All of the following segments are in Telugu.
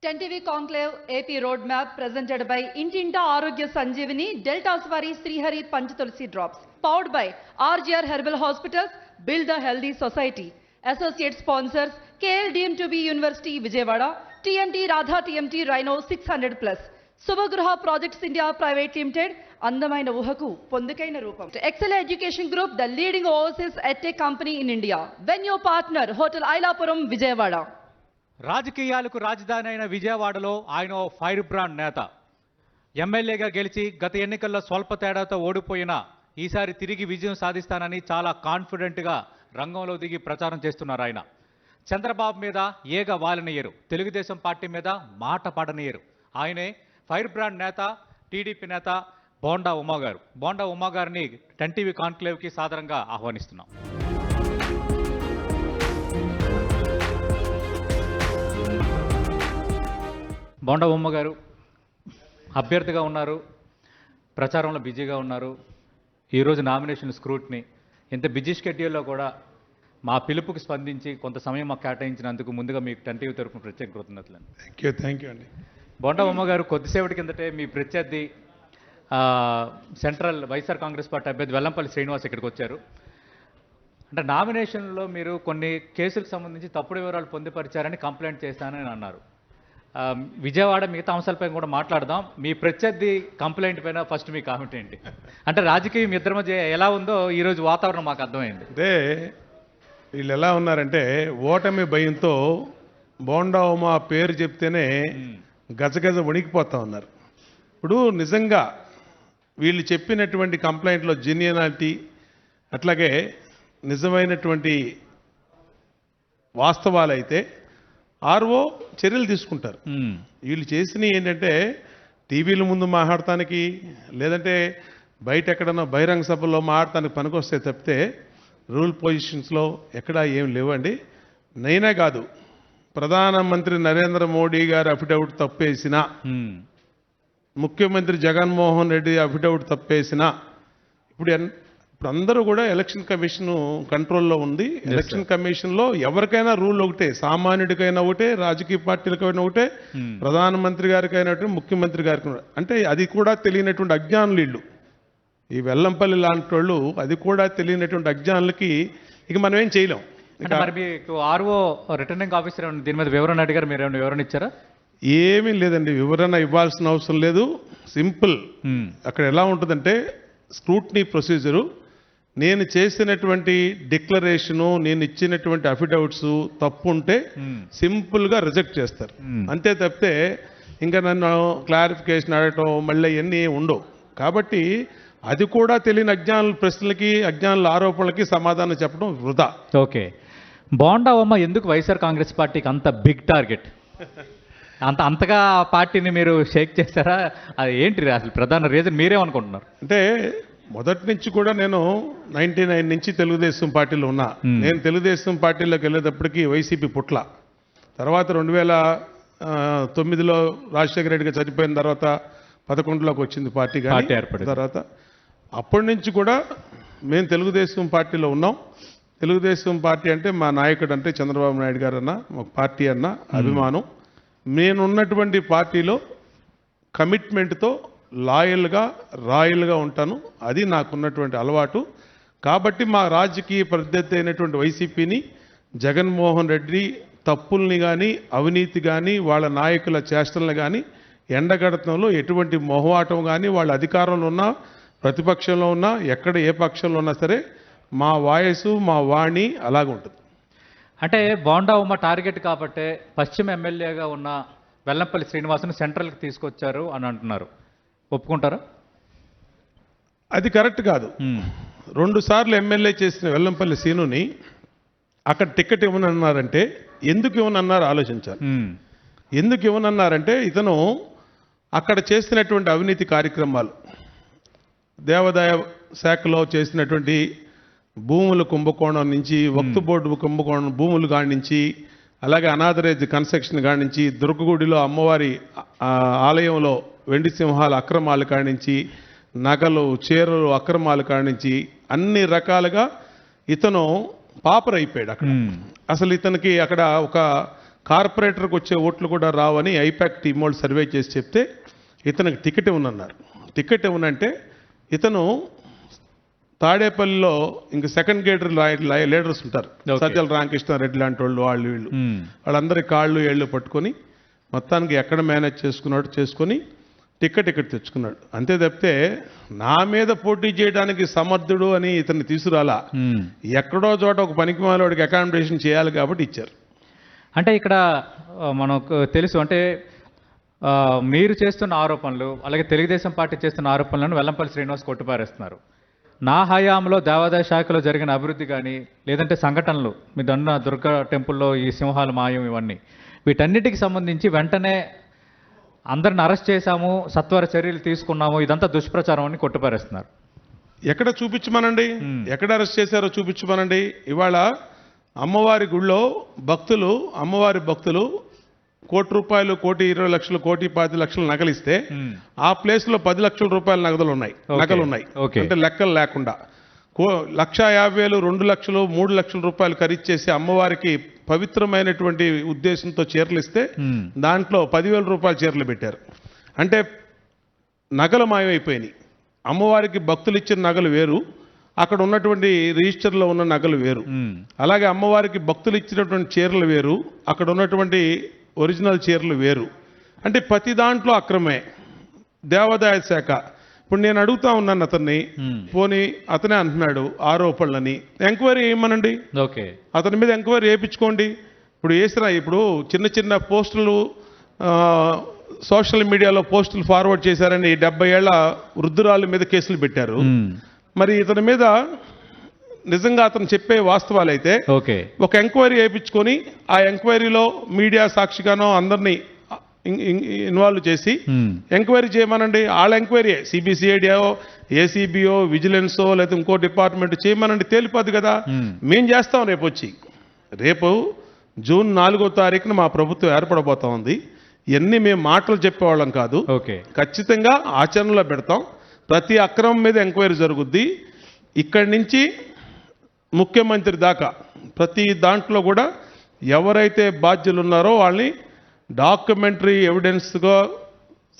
10TV Conclave AP Roadmap presented by Intinta Arogya Sanjeevani Delta Svari Srihari Panchtulsi Drops. Powered by RGR Herbal Hospitals, Build a Healthy Society. Associate sponsors KLDM2B University Vijayawada, TMT Radha TMT Rhino 600 Plus. Subhagruha Projects India Private Limited, అందమైన ఊహకు పొందుకైన రూపం. Excella Education Group, the leading overseas edtech company in India. Venue partner, Hotel Ailapuram, Vijayawada. రాజకీయాలకు రాజధాని అయిన విజయవాడలో ఆయన ఫైర్ బ్రాండ్ నేత. ఎమ్మెల్యేగా గెలిచి గత ఎన్నికల్లో స్వల్ప తేడాతో ఓడిపోయిన ఈసారి తిరిగి విజయం సాధిస్తానని చాలా కాన్ఫిడెంట్గా రంగంలో దిగి ప్రచారం చేస్తున్నారు ఆయన. చంద్రబాబు మీద ఏగ వాలనీయరు, తెలుగుదేశం పార్టీ మీద మాట పడనీయరు. ఆయనే ఫైర్ బ్రాండ్ నేత, టీడీపీ నేత బోండా ఉమా గారు. బోండా ఉమా గారిని 10TV కాన్క్లేవ్కి సాదరంగా ఆహ్వానిస్తున్నాం. బోండా ఉమ్మ గారు అభ్యర్థిగా ఉన్నారు, ప్రచారంలో బిజీగా ఉన్నారు. ఈరోజు నామినేషన్ స్క్రూట్ని ఇంత బిజీ షెడ్యూల్లో కూడా మా పిలుపుకి స్పందించి కొంత సమయం మాకు కేటాయించినందుకు ముందుగా మీకు 10TV తరపున ప్రత్యేక కృతజ్ఞతలు. థ్యాంక్ యూ అండి. బోండా ఉమ్మ గారు, కొద్దిసేపటి కిందటే మీ ప్రత్యర్థి సెంట్రల్ వైఎస్ఆర్ కాంగ్రెస్ పార్టీ అభ్యర్థి వెల్లంపల్లి శ్రీనివాస్ ఇక్కడికి వచ్చారు. అంటే నామినేషన్లో మీరు కొన్ని కేసులకు సంబంధించి తప్పుడు వివరాలు పొందుపరిచారని కంప్లైంట్ చేశానని అన్నారు. విజయవాడ మిగతా అంశాలపై కూడా మాట్లాడదాం. మీ ప్రత్యర్థి కంప్లైంట్ పైన ఫస్ట్ మీ కామెంట్ ఏంటి? అంటే రాజకీయం మీ ఇద్దరి మధ్య ఎలా ఉందో ఈరోజు వాతావరణం మాకు అర్థమైంది. అంటే వీళ్ళు ఎలా ఉన్నారంటే ఓటమి భయంతో బోండా ఉమా పేరు చెప్తేనే గజగజ వణికిపోతా ఉన్నారు. ఇప్పుడు నిజంగా వీళ్ళు చెప్పినటువంటి కంప్లైంట్లో జెన్యూనాలిటీ, అట్లాగే నిజమైనటువంటి వాస్తవాలైతే ఆర్ఓ చర్యలు తీసుకుంటారు. వీళ్ళు చేసినవి ఏంటంటే టీవీల ముందు మాట్లాడటానికి, లేదంటే బయట ఎక్కడన్నా బహిరంగ సభల్లో మాట్లాడటానికి పనికొస్తే తప్పితే రూల్ పొజిషన్స్లో ఎక్కడా ఏం లేవండి. నైనా కాదు, ప్రధానమంత్రి నరేంద్ర మోడీ గారు అఫిడవిట్ తప్పేసిన, ముఖ్యమంత్రి జగన్మోహన్ రెడ్డి అఫిడవిట్ తప్పేసిన, ఇప్పుడు అందరూ కూడా ఎలక్షన్ కమిషన్ కంట్రోల్లో ఉంది. ఎలక్షన్ కమిషన్లో ఎవరికైనా రూల్ ఒకటే, సామాన్యుడికైనా ఒకటే, రాజకీయ పార్టీలకైనా ఒకటే, ప్రధానమంత్రి గారికైనా ముఖ్యమంత్రి గారికి. అంటే అది కూడా తెలియనటువంటి అజ్ఞానులు వీళ్ళు, ఈ వెల్లంపల్లి లాంటి వాళ్ళు. అది కూడా తెలియనటువంటి అజ్ఞానులకి ఇక మనం ఏం చేయలేం. మరి మీకు ఆర్ఓ రిటర్నింగ్ ఆఫీసర్ దీని మీద వివరణ అడిగారు, మీరు ఏమైనా వివరణ ఇచ్చారా? ఏమీ లేదండి, వివరణ ఇవ్వాల్సిన అవసరం లేదు. సింపుల్. అక్కడ ఎలా ఉంటుందంటే స్క్రూట్నీ ప్రొసీజరు, నేను చేసినటువంటి డిక్లరేషను, నేను ఇచ్చినటువంటి అఫిడవిట్స్ తప్పు ఉంటే సింపుల్గా రిజెక్ట్ చేస్తారు. అంతే తప్పితే ఇంకా నన్ను క్లారిఫికేషన్ అడగటం మళ్ళీ ఇవన్నీ ఉండవు. కాబట్టి అది కూడా తెలియని అజ్ఞానుల ప్రశ్నలకి, అజ్ఞానుల ఆరోపణలకి సమాధానం చెప్పడం వృధా. ఓకే, బోండా ఉమ్మ ఎందుకు వైఎస్ఆర్ కాంగ్రెస్ పార్టీకి అంత బిగ్ టార్గెట్? అంతగా పార్టీని మీరు షేక్ చేస్తారా? అది ఏంటి అసలు ప్రధాన రీజన్? మీరేమనుకుంటున్నారు? అంటే మొదటి నుంచి కూడా నేను 99 నుంచి తెలుగుదేశం పార్టీలో ఉన్నా. నేను తెలుగుదేశం పార్టీలోకి వెళ్ళేటప్పటికి వైసీపీ పుట్ల, తర్వాత 2009లో రాజశేఖర రెడ్డిగా చనిపోయిన తర్వాత 11లోకి వచ్చింది పార్టీ. తర్వాత అప్పటి నుంచి కూడా మేము తెలుగుదేశం పార్టీలో ఉన్నాం. తెలుగుదేశం పార్టీ అంటే మా నాయకుడు అంటే చంద్రబాబు నాయుడు గారు అన్న, మా పార్టీ అన్న అభిమానం. నేనున్నటువంటి పార్టీలో కమిట్మెంట్తో రాయల్గా ఉంటాను. అది నాకున్నటువంటి అలవాటు. కాబట్టి మా రాజకీయ ప్రత్యర్థి అయినటువంటి వైసీపీని, జగన్మోహన్ రెడ్డి తప్పుల్ని కానీ, అవినీతి కానీ, వాళ్ళ నాయకుల చేష్టలను కానీ ఎండగడతంలో ఎటువంటి మొహమాటం కానీ, వాళ్ళ అధికారంలో ఉన్నా, ప్రతిపక్షంలో ఉన్నా, ఎక్కడ ఏ పక్షంలో ఉన్నా సరే మా వాయిస్, మా వాణి అలాగుంటుంది. అంటే బోండా ఉమ్మ టార్గెట్ కాబట్టే పశ్చిమ ఎమ్మెల్యేగా ఉన్న వెల్లంపల్లి శ్రీనివాసుని సెంట్రల్కి తీసుకొచ్చారు అని అంటున్నారు, ఒప్పుకుంటారా? అది కరెక్ట్ కాదు. 2 సార్లు ఎమ్మెల్యే చేసిన వెల్లంపల్లి శ్రీనుని అక్కడ టికెట్ ఇవ్వనన్నారంటే ఎందుకు ఇవ్వనన్నారు ఆలోచించాలి. ఎందుకు ఇవ్వనన్నారంటే ఇతను అక్కడ చేసినటువంటి అవినీతి కార్యక్రమాలు, దేవాదాయ శాఖలో చేసినటువంటి భూముల కుంభకోణం నుంచి, వక్తు బోర్డు కుంభకోణం భూములు కాడి నుంచి, అలాగే అనాథరేజ్ కన్స్ట్రక్షన్ కాడి నుంచి, దుర్గగుడిలో అమ్మవారి ఆలయంలో వెండి సింహాల అక్రమాలు కాడి నుంచి, నగలు చీరలు అక్రమాలు కాడి నుంచి అన్ని రకాలుగా ఇతను పాపర్ అయిపోయాడు అక్కడ. అసలు ఇతనికి అక్కడ ఒక కార్పొరేటర్కి వచ్చే ఓట్లు కూడా రావని ఐపాక్ టీం వాళ్ళు సర్వే చేసి చెప్తే ఇతనికి టికెట్ ఇవ్వనన్నారు. టికెట్ ఇవ్వనంటే ఇతను తాడేపల్లిలో ఇంక సెకండ్ గేటర్ లీడర్స్ ఉంటారు, సజ్జల రామకృష్ణారెడ్డి లాంటి వాళ్ళు వీళ్ళు వాళ్ళందరి కాళ్ళు ఏళ్ళు పట్టుకొని మొత్తానికి ఎక్కడ మేనేజ్ చేసుకొని టికెట్ తెచ్చుకున్నాడు. అంతే తప్పితే నా మీద పోటీ చేయడానికి సమర్థుడు అని ఇతన్ని తీసుకురాలా. ఎక్కడో చోట ఒక పనికిమాలోడికి అకామిడేషన్ చేయాలి కాబట్టి ఇచ్చారు. అంటే ఇక్కడ మనకు తెలుసు, అంటే మీరు చేస్తున్న ఆరోపణలు అలాగే తెలుగుదేశం పార్టీ చేస్తున్న ఆరోపణలను వెల్లంపల్లి శ్రీనివాస్ కొట్టిపారేస్తున్నారు. నా హయాంలో దేవాదాయ శాఖలో జరిగిన అభివృద్ధి కానీ లేదంటే సంఘటనలు మీరు అన్న దుర్గా టెంపుల్లో ఈ సింహాలు మాయం ఇవన్నీ వీటన్నిటికి సంబంధించి వెంటనే అందరిని అరెస్ట్ చేశాము, సత్వర చర్యలు తీసుకున్నాము, ఇదంతా దుష్ప్రచారం అని కొట్టిపారేస్తున్నారు. ఎక్కడ చూపించమనండి, ఎక్కడ అరెస్ట్ చేశారో చూపించమనండి. ఇవాళ అమ్మవారి గుళ్ళో అమ్మవారి భక్తులు ₹1,00,00,000, ₹1,20,00,000, ₹1,25,00,000 నగలిస్తే ఆ ప్లేస్ లో 10 లక్షల రూపాయల నగలు ఉన్నాయి. అంటే లెక్కలు లేకుండా 1,50,000, 2 లక్షలు, 3 లక్షల రూపాయలు ఖరీదు చేసి అమ్మవారికి పవిత్రమైనటువంటి ఉద్దేశంతో చీరలు ఇస్తే దాంట్లో 10,000 రూపాయల చీరలు పెట్టారు. అంటే నగలు మాయమైపోయినాయి. అమ్మవారికి భక్తులు ఇచ్చిన నగలు వేరు, అక్కడ ఉన్నటువంటి రిజిస్టర్లో ఉన్న నగలు వేరు. అలాగే అమ్మవారికి భక్తులు ఇచ్చినటువంటి చీరలు వేరు, అక్కడ ఉన్నటువంటి ఒరిజినల్ చీరలు వేరు. అంటే ప్రతి దాంట్లో అక్రమే. దేవాదాయ శాఖ ఇప్పుడు నేను అడుగుతా ఉన్నాను అతన్ని, పోనీ అతనే అంటున్నాడు ఆరోపణలని, ఎంక్వైరీ చేయమనండి. ఓకే, అతని మీద ఎంక్వైరీ చేయించుకోండి. ఇప్పుడు చిన్న పోస్టులు సోషల్ మీడియాలో పోస్టులు ఫార్వర్డ్ చేశారని 70 ఏళ్ల వృద్ధురాళ్ళ మీద కేసులు పెట్టారు. మరి ఇతని మీద నిజంగా అతను చెప్పే వాస్తవాలైతే ఒక ఎంక్వైరీ చేయించుకొని ఆ ఎంక్వైరీలో మీడియా సాక్షిగానో అందరినీ ఇన్వాల్వ్ చేసి ఎంక్వైరీ చేయమనండి. వాళ్ళ ఎంక్వైరీ సిబిసిఐడియో, ఏసీబీఓ, విజిలెన్సో లేదా ఇంకో డిపార్ట్మెంట్ చేయమనండి, తేలిపోద్ది కదా. మేం చేస్తాం రేపు జూన్ 4వ తారీఖున మా ప్రభుత్వం ఏర్పడబోతా ఉంది. ఇవన్నీ మేము మాటలు చెప్పేవాళ్ళం కాదు, ఖచ్చితంగా ఆచరణలో పెడతాం. ప్రతి అక్రమం మీద ఎంక్వైరీ జరుగుద్ది. ఇక్కడి నుంచి ముఖ్యమంత్రి దాకా ప్రతి దాంట్లో కూడా ఎవరైతే బాధ్యులు ఉన్నారో వాళ్ళని డాక్యుమెంటరీ ఎవిడెన్స్గా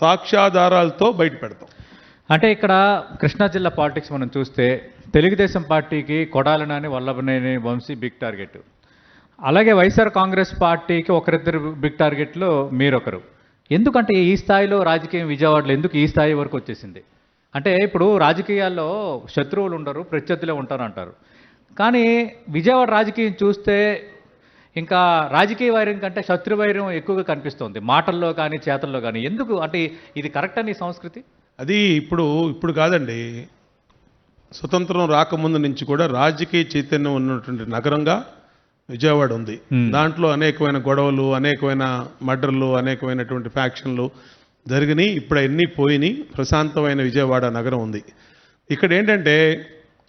సాక్ష్యాధారాలతో బయట పెడతాం. అంటే ఇక్కడ కృష్ణా జిల్లా పాలిటిక్స్ మనం చూస్తే తెలుగుదేశం పార్టీకి కొడాలి నాని, వల్లభనేని వంశీ బిగ్ టార్గెట్, అలాగే వైఎస్ఆర్ కాంగ్రెస్ పార్టీకి ఒకరిద్దరు బిగ్ టార్గెట్లో మీరొకరు. ఎందుకంటే ఈ స్థాయిలో రాజకీయం విజయవాడలో ఎందుకు ఈ స్థాయి వరకు వచ్చేసింది? అంటే ఇప్పుడు రాజకీయాల్లో శత్రువులు ఉండరు, ప్రత్యర్థులే ఉంటారు అంటారు. కానీ విజయవాడ రాజకీయం చూస్తే ఇంకా రాజకీయ వైరం కంటే శత్రు వైరం ఎక్కువగా కనిపిస్తుంది, మాటల్లో కానీ చేతల్లో కానీ. ఎందుకు అంటే ఇది కరెక్ట్ అని సంస్కృతి? అది ఇప్పుడు కాదండి, స్వతంత్రం రాకముందు నుంచి కూడా రాజకీయ చైతన్యం ఉన్నటువంటి నగరంగా విజయవాడ ఉంది. దాంట్లో అనేకమైన గొడవలు, అనేకమైన మర్డర్లు, అనేకమైనటువంటి ఫ్యాక్షన్లు జరిగినాయి. ఇప్పుడు అన్నీ పోయినాయి, ప్రశాంతమైన విజయవాడ నగరం ఉంది. ఇక్కడ ఏంటంటే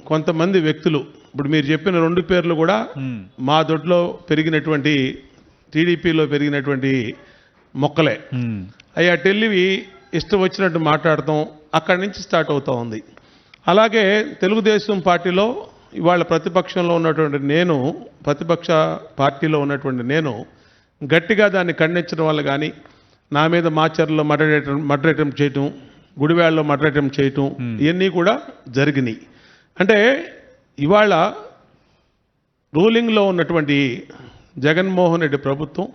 కొంతమంది వ్యక్తులు, ఇప్పుడు మీరు చెప్పిన 2 పేర్లు కూడా మా దొడ్లో పెరిగినటువంటి, టీడీపీలో పెరిగినటువంటి మొక్కలే. అయ్యా టెల్లివి ఇష్టం వచ్చినట్టు మాట్లాడతాం, అక్కడి నుంచి స్టార్ట్ అవుతూ ఉంది. అలాగే తెలుగుదేశం పార్టీలో ఇవాళ ప్రతిపక్షంలో ఉన్నటువంటి నేను, ప్రతిపక్ష పార్టీలో ఉన్నటువంటి నేను గట్టిగా దాన్ని ఖండించడం వల్ల కానీ, నా మీద మాచర్లో మర్డర్ అటెంప్ట్ చేయటం, గుడివాడలో మర్డర్ అటెంప్ట్ చేయటం, ఇవన్నీ కూడా జరిగినాయి. అంటే ఇవాళ రూలింగ్లో ఉన్నటువంటి జగన్మోహన్ రెడ్డి ప్రభుత్వం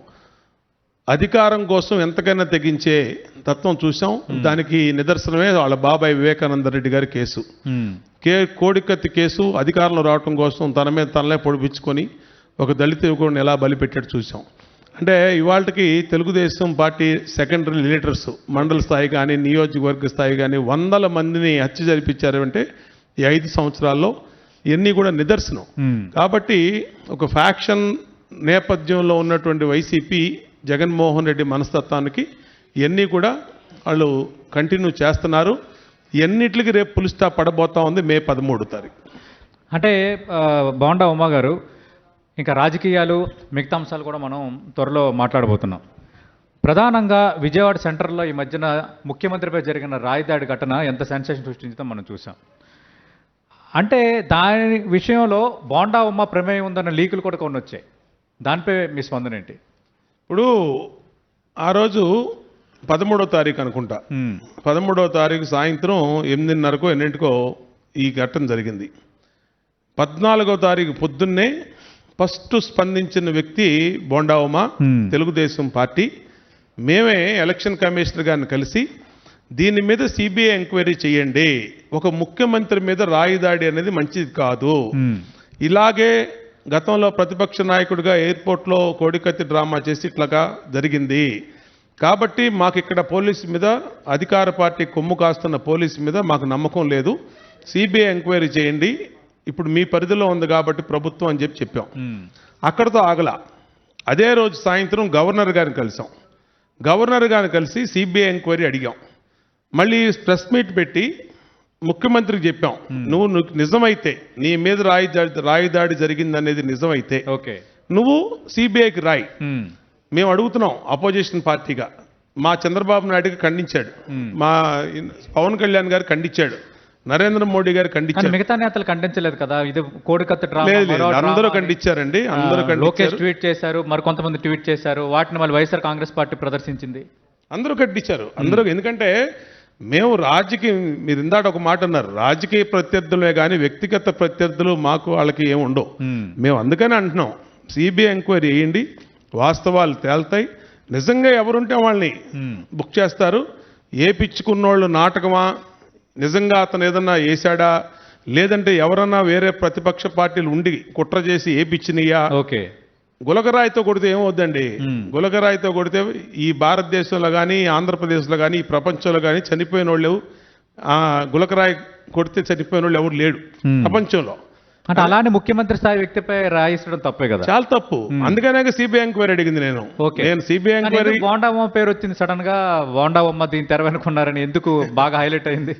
అధికారం కోసం ఎంతకైనా తెగించే తత్వం చూసాం. దానికి నిదర్శనమే వాళ్ళ బాబాయ్ వివేకానంద రెడ్డి గారి కేసు. కోడికత్తి కేసు అధికారంలో రావటం కోసం తన మీద తనలే పొడిపించుకొని ఒక దళిత యువకుడిని ఎలా బలిపెట్టాడు చూసాం. అంటే ఇవాళకి తెలుగుదేశం పార్టీ సెకండరీ లీడర్స్ మండల స్థాయి కానీ, నియోజకవర్గ స్థాయి కానీ 100 మందిని హత్య జరిపించారు అంటే ఈ 5 సంవత్సరాల్లో ఇవన్నీ కూడా నిదర్శనం. కాబట్టి ఒక ఫ్యాక్షన్ నేపథ్యంలో ఉన్నటువంటి వైసీపీ జగన్మోహన్ రెడ్డి మనస్తత్వానికి ఇవన్నీ కూడా వాళ్ళు కంటిన్యూ చేస్తున్నారు. ఎన్నిటికి రేపు పులి స్టాప్ పడబోతా ఉంది మే 13వ తారీఖు. అంటే బోండా ఉమా గారు, ఇంకా రాజకీయాలు మిగతా అంశాలు కూడా మనం త్వరలో మాట్లాడబోతున్నాం. ప్రధానంగా విజయవాడ సెంటర్లో ఈ మధ్యన ముఖ్యమంత్రిపై జరిగిన రాయిదాడి ఘటన ఎంత సెన్సేషన్ సృష్టించిందో మనం చూసాం. అంటే దాని విషయంలో బోండా ఉమ్మ ప్రమేయం ఉందన్న లీకులు కూడా కొన్ని వచ్చాయి. దానిపై మీ స్పందన ఏంటి? ఇప్పుడు ఆ రోజు 13వ తారీఖు అనుకుంటా, 13వ తారీఖు సాయంత్రం 8:30కో 8:00కో ఈ ఘటన జరిగింది. 14వ తారీఖు పొద్దున్నే ఫస్ట్ స్పందించిన వ్యక్తి బోండా ఉమ, తెలుగుదేశం పార్టీ. మేమే ఎలక్షన్ కమిషనర్ గారిని కలిసి దీని మీద సిబిఐ ఎంక్వైరీ చేయండి, ఒక ముఖ్యమంత్రి మీద రాయిదాడి అనేది మంచిది కాదు, ఇలాగే గతంలో ప్రతిపక్ష నాయకుడిగా ఎయిర్పోర్ట్లో కోడికత్తి డ్రామా చేసి ఇట్లాగా జరిగింది కాబట్టి మాకు ఇక్కడ పోలీసు మీద, అధికార పార్టీ కొమ్ము కాస్తున్న పోలీసు మీద మాకు నమ్మకం లేదు, సిబిఐ ఎంక్వైరీ చేయండి, ఇప్పుడు మీ పరిధిలో ఉంది కాబట్టి ప్రభుత్వం అని చెప్పాం. అక్కడతో ఆగలా. అదే రోజు సాయంత్రం గవర్నర్ గారిని కలిసాం. గవర్నర్ గారిని కలిసి సిబిఐ ఎంక్వైరీ అడిగాం. మళ్ళీ ప్రెస్ మీట్ పెట్టి ముఖ్యమంత్రికి చెప్పాం, నువ్వు నిజమైతే నీ మీద రాయిదాడి జరిగిందనేది నిజమైతే నువ్వు సిబిఐకి రాయి. మేము అడుగుతున్నాం అపోజిషన్ పార్టీగా. మా చంద్రబాబు నాయుడుకి ఖండించాడు, మా పవన్ కళ్యాణ్ గారు ఖండించాడు, నరేంద్ర మోడీ గారు ఖండించారు. మిగతా నేతలు ఖండించలేదు కదా, ఇది కోడికత్తి డ్రామా. అందరూ ఖండించారండి, అందరూ లోకేష్ ట్వీట్ చేశారు, మరి కొంతమంది ట్వీట్ చేశారు, వాటిని మళ్ళీ వైఎస్ఆర్ కాంగ్రెస్ పార్టీ ప్రదర్శించింది. అందరూ ఖండించారు, అందరూ. ఎందుకంటే మేము మీరు ఇందాక ఒక మాట అన్నారు, రాజకీయ ప్రత్యర్థులే కానీ వ్యక్తిగత ప్రత్యర్థులు మాకు వాళ్ళకి ఏమి ఉండవు. మేము అందుకని అంటున్నాం, సిబిఐ ఎంక్వైరీ చేయండి, వాస్తవాలు తేల్తాయి, నిజంగా ఎవరుంటే వాళ్ళని బుక్ చేస్తారు. ఏ పిచ్చుకున్నోళ్ళు నాటకమా, నిజంగా అతను ఏదన్నా వేశాడా, లేదంటే ఎవరన్నా వేరే ప్రతిపక్ష పార్టీలు ఉండి కుట్ర చేసి ఏ పిచ్చినయ్యా. గులకరాయితో కొడితే ఏమవుద్దండి, గులకరాయితో కొడితే ఈ భారతదేశంలో కానీ ఆంధ్రప్రదేశ్లో కానీ ఈ ప్రపంచంలో కానీ చనిపోయిన వాళ్ళు, గులకరాయి కొడితే చనిపోయిన వాళ్ళు ఎవరు లేడు ప్రపంచంలో. అంటే అలానే ముఖ్యమంత్రి స్థాయి వ్యక్తిపై రాయించడం తప్పే కదా, చాలా తప్పు. అందుకనే సిబిఐ ఎంక్వైరీ అడిగింది నేను. సిబిఐ ఎంక్వైరీ బోండా ఉమ్మ పేరు వచ్చింది సడన్ గా, బోండా ఉమ్మ దీని తెరవనుకున్నారని ఎందుకు బాగా హైలైట్ అయింది?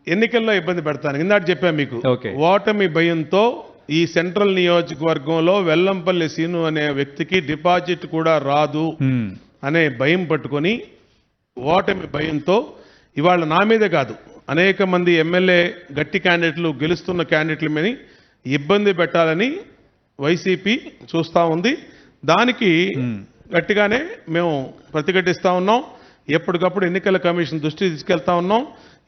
ఎన్నికల్లో ఇబ్బంది పెడతాను, ఇందాక చెప్పాను మీకు. ఓటమి భయంతో ఈ సెంట్రల్ నియోజకవర్గంలో వెల్లంపల్లి సీను అనే వ్యక్తికి డిపాజిట్ కూడా రాదు అనే భయం పట్టుకొని, ఓటమి భయంతో ఇవాళ నా మీదే కాదు అనేక మంది ఎమ్మెల్యే గట్టి క్యాండిడేట్లు, గెలుస్తున్న క్యాండిడేట్ల మీద ఇబ్బంది పెట్టాలని వైసీపీ చూస్తూ ఉంది. దానికి గట్టిగానే మేము ప్రతిఘటిస్తూ ఉన్నాం. ఎప్పటికప్పుడు ఎన్నికల కమిషన్ దృష్టి తీసుకెళ్తా ఉన్నాం.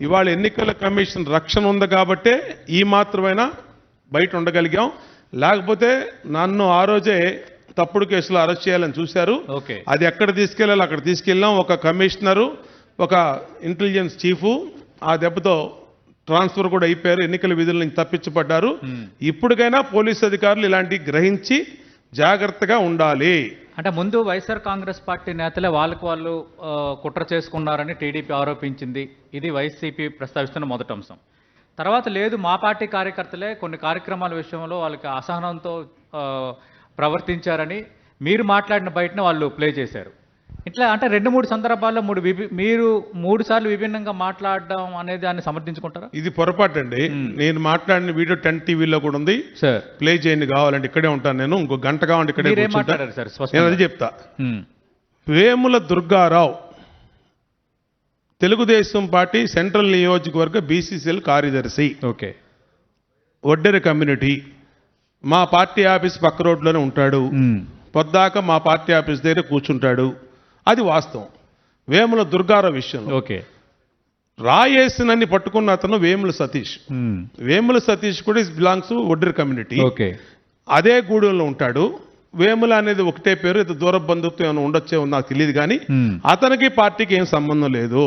ఇవాళ ఎన్నికల కమిషన్ రక్షణ ఉంది కాబట్టే ఈ మాత్రమైనా బయట ఉండగలిగాం. లేకపోతే నన్ను ఆ రోజే తప్పుడు కేసులో అరెస్ట్ చేయాలని చూశారు. అది ఎక్కడ తీసుకెళ్ళాలి అక్కడ తీసుకెళ్ళాం. ఒక కమిషనరు, ఒక ఇంటెలిజెన్స్ చీఫ్ ఆ దెబ్బతో ట్రాన్స్ఫర్ కూడా అయిపోయారు, ఎన్నికల విధుల నుంచి తప్పించబడ్డారు. ఇప్పటికైనా పోలీసు అధికారులు ఇలాంటివి గ్రహించి జాగ్రత్తగా ఉండాలి. అంటే ముందు వైఎస్ఆర్ కాంగ్రెస్ పార్టీ నేతలే వాళ్ళకు వాళ్ళు కుట్ర చేసుకున్నారని టీడీపీ ఆరోపించింది. ఇది వైసీపీ ప్రస్తావిస్తున్న మొదటి అంశం. తర్వాత లేదు, మా పార్టీ కార్యకర్తలే కొన్ని కార్యక్రమాల విషయంలో వాళ్ళకి అసహనంతో ప్రవర్తించారని మీరు మాట్లాడిన బయటనే వాళ్ళు ప్లే చేశారు. ఇట్లా అంటే 2-3 సందర్భాల్లో మీరు 3 సార్లు విభిన్నంగా మాట్లాడడం అనేది దాన్ని సమర్థించుకుంటారా? ఇది పొరపాటు అండి. నేను మాట్లాడిన వీడియో 10 టీవీలో కూడా ఉంది, సార్ ప్లే చేయండి కావాలంటే. ఇక్కడే ఉంటాను నేను, ఇంకో గంట కావాలంటే ఇక్కడే మాట్లాడారు సార్. నేను అది చెప్తా. వేముల దుర్గారావు తెలుగుదేశం పార్టీ సెంట్రల్ నియోజకవర్గ బీసీసీఎల్ కార్యదర్శి, ఒడ్డెర కమ్యూనిటీ. మా పార్టీ ఆఫీస్ పక్క రోడ్లోనే ఉంటాడు, పొద్దాక మా పార్టీ ఆఫీస్ దగ్గర కూర్చుంటాడు. అది వాస్తవం. వేముల దుర్గారావు విషయంలో రాయేసినన్ని పట్టుకున్న అతను వేముల సతీష్. వేముల సతీష్ కూడా బిలాంగ్స్ ఒడ్డెర కమ్యూనిటీ, అదే గూడెంలో ఉంటాడు. వేముల అనేది ఒకటే పేరు, ఇది దూర బంధుత్వం ఏమైనా ఉండొచ్చేమో నాకు తెలియదు, కానీ అతనికి పార్టీకి ఏం సంబంధం లేదు.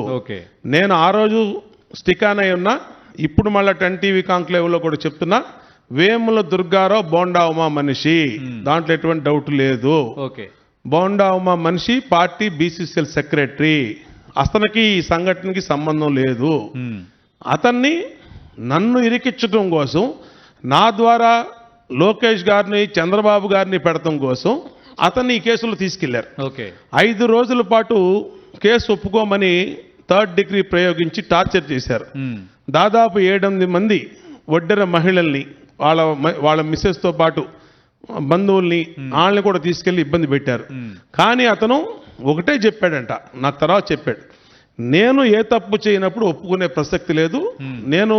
నేను ఆ రోజు స్టికాన్ అయి ఉన్నా, ఇప్పుడు మళ్ళీ 10 టీవీ కాంక్లేవ్లో కూడా చెప్తున్నా, వేముల దుర్గారావు బోండా ఉమా మనిషి, దాంట్లో ఎటువంటి డౌట్ లేదు. బోండా ఉమా మనిషి, పార్టీ బీసీసీఎల్ సెక్రటరీ. అతనికి ఈ సంఘటనకి సంబంధం లేదు. అతన్ని నన్ను ఇరికించడం కోసం, నా ద్వారా లోకేష్ గారిని చంద్రబాబు గారిని పెడతాం కోసం అతన్ని ఈ కేసులో తీసుకెళ్లారు. 5 రోజుల పాటు కేసు ఒప్పుకోమని 3rd డిగ్రీ ప్రయోగించి టార్చర్ చేశారు. దాదాపు 7-8 మంది ఒడ్డెర మహిళల్ని, వాళ్ళ మిస్సెస్తో పాటు బంధువుల్ని, వాళ్ళని కూడా తీసుకెళ్లి ఇబ్బంది పెట్టారు. కానీ అతను ఒకటే చెప్పాడంట, నాకు తర్వాత చెప్పాడు, నేను ఏ తప్పు చేయనప్పుడు ఒప్పుకునే ప్రసక్తి లేదు. నేను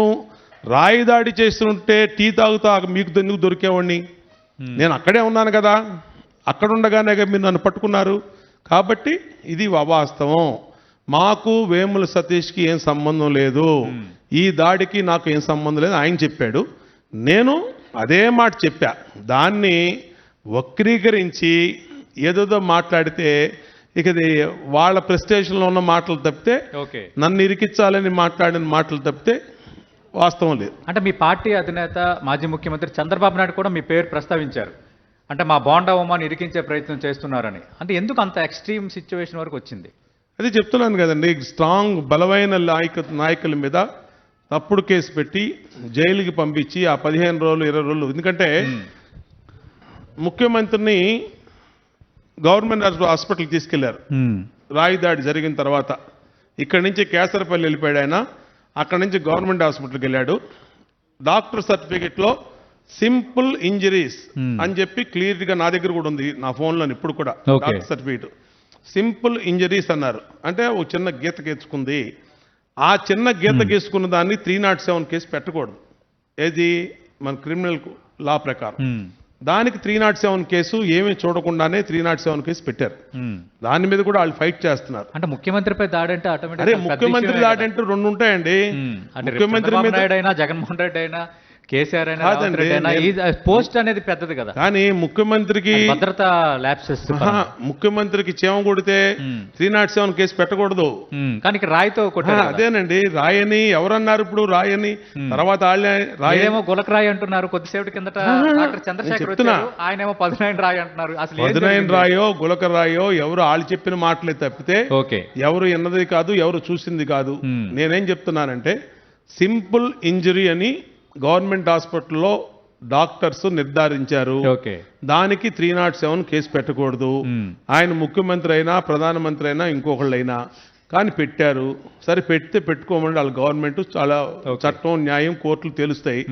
రాయిదాడి చేస్తుంటే టీ తాగుతా మీకు ఎందుకు దొరికేవాడిని, నేను అక్కడే ఉన్నాను కదా, అక్కడుండగానే మీరు నన్ను పట్టుకున్నారు. కాబట్టి ఇది అవాస్తవం. మాకు వేముల సతీష్కి ఏం సంబంధం లేదు, ఈ దాడికి నాకు ఏం సంబంధం లేదు ఆయన చెప్పాడు. నేను అదే మాట చెప్పా. దాన్ని వక్రీకరించి ఏదేదో మాట్లాడితే ఇక ఇది వాళ్ళ ప్రెస్టేషన్లో ఉన్న మాటలు తప్పితే, నన్ను ఇరికించాలని మాట్లాడిన మాటలు తప్పితే వాస్తవం లేదు. అంటే మీ పార్టీ అధినేత మాజీ ముఖ్యమంత్రి చంద్రబాబు నాయుడు కూడా మీ పేరు ప్రస్తావించారు. అంటే మా బోండా ఉమాని ఇరికించే ప్రయత్నం చేస్తున్నారని. అంటే ఎందుకు అంత ఎక్స్ట్రీమ్ సిచ్యువేషన్ వరకు వచ్చింది? అది చెప్తున్నాను కదండి. స్ట్రాంగ్ బలమైన నాయకుల మీద తప్పుడు కేసు పెట్టి జైలుకి పంపించి ఆ 15 రోజులు 20 రోజులు, ఎందుకంటే ముఖ్యమంత్రిని గవర్నమెంట్ హాస్పిటల్కి తీసుకెళ్లారు రాయి దాడి జరిగిన తర్వాత. ఇక్కడి నుంచి కేసరపల్లి వెళ్ళిపోయాడు ఆయన. అక్కడి నుంచి గవర్నమెంట్ హాస్పిటల్కి వెళ్ళాడు. డాక్టర్ సర్టిఫికెట్లో సింపుల్ ఇంజరీస్ అని చెప్పి క్లియర్గా నా దగ్గర కూడా ఉంది, నా ఫోన్లో ఇప్పుడు కూడా డాక్టర్ సర్టిఫికెట్. సింపుల్ ఇంజరీస్ అన్నారు. అంటే ఒక చిన్న గీత గీసుకుంది. ఆ చిన్న గీత గీసుకున్న దాన్ని 307 కేసు పెట్టకూడదు. ఏది మన క్రిమినల్ లా ప్రకారం. దానికి 307 కేసు ఏమీ చూడకుండానే 307 కేసు పెట్టారు. దాని మీద కూడా వాళ్ళు ఫైట్ చేస్తున్నారు. అంటే ముఖ్యమంత్రిపై దాడి అంటే అరే ముఖ్యమంత్రి దాడి అంటే 2 ఉంటాయండి. ముఖ్యమంత్రి మీద జగన్మోహన్ రెడ్డి అయినా కేసీఆర్ అయినా పోస్ట్ అనేది పెద్దది కదా. కానీ ముఖ్యమంత్రికి భద్రత ల్యాప్సెస్, ముఖ్యమంత్రికి చేమ కొడితే 307 కేసు పెట్టకూడదు. కానీ రాయితో కొట్టారు. అదేనండి రాయని ఎవరన్నారు ఇప్పుడు? రాయని తర్వాత రాయేమో గులక రాయి అంటున్నారు. కొద్దిసేపటి కిందట డాక్టర్ చంద్రశేఖర్ ఆయనేమో 19 రాయి అంటున్నారు. అసలు 19 రాయో గులక రాయో ఎవరు వాళ్ళు చెప్పిన మాటలే తప్పితే ఎవరు విన్నది కాదు, ఎవరు చూసింది కాదు. నేనేం చెప్తున్నానంటే సింపుల్ ఇంజరీ అని గవర్నమెంట్ హాస్పిటల్లో డాక్టర్స్ నిర్ధారించారు. దానికి 307 కేసు పెట్టకూడదు. ఆయన ముఖ్యమంత్రి అయినా ప్రధానమంత్రి అయినా ఇంకొకళ్ళైనా కానీ పెట్టారు. సరే పెడితే పెట్టుకోమని వాళ్ళ గవర్నమెంట్ చాలా చట్టం న్యాయం కోర్టులు తెలుస్తాయి.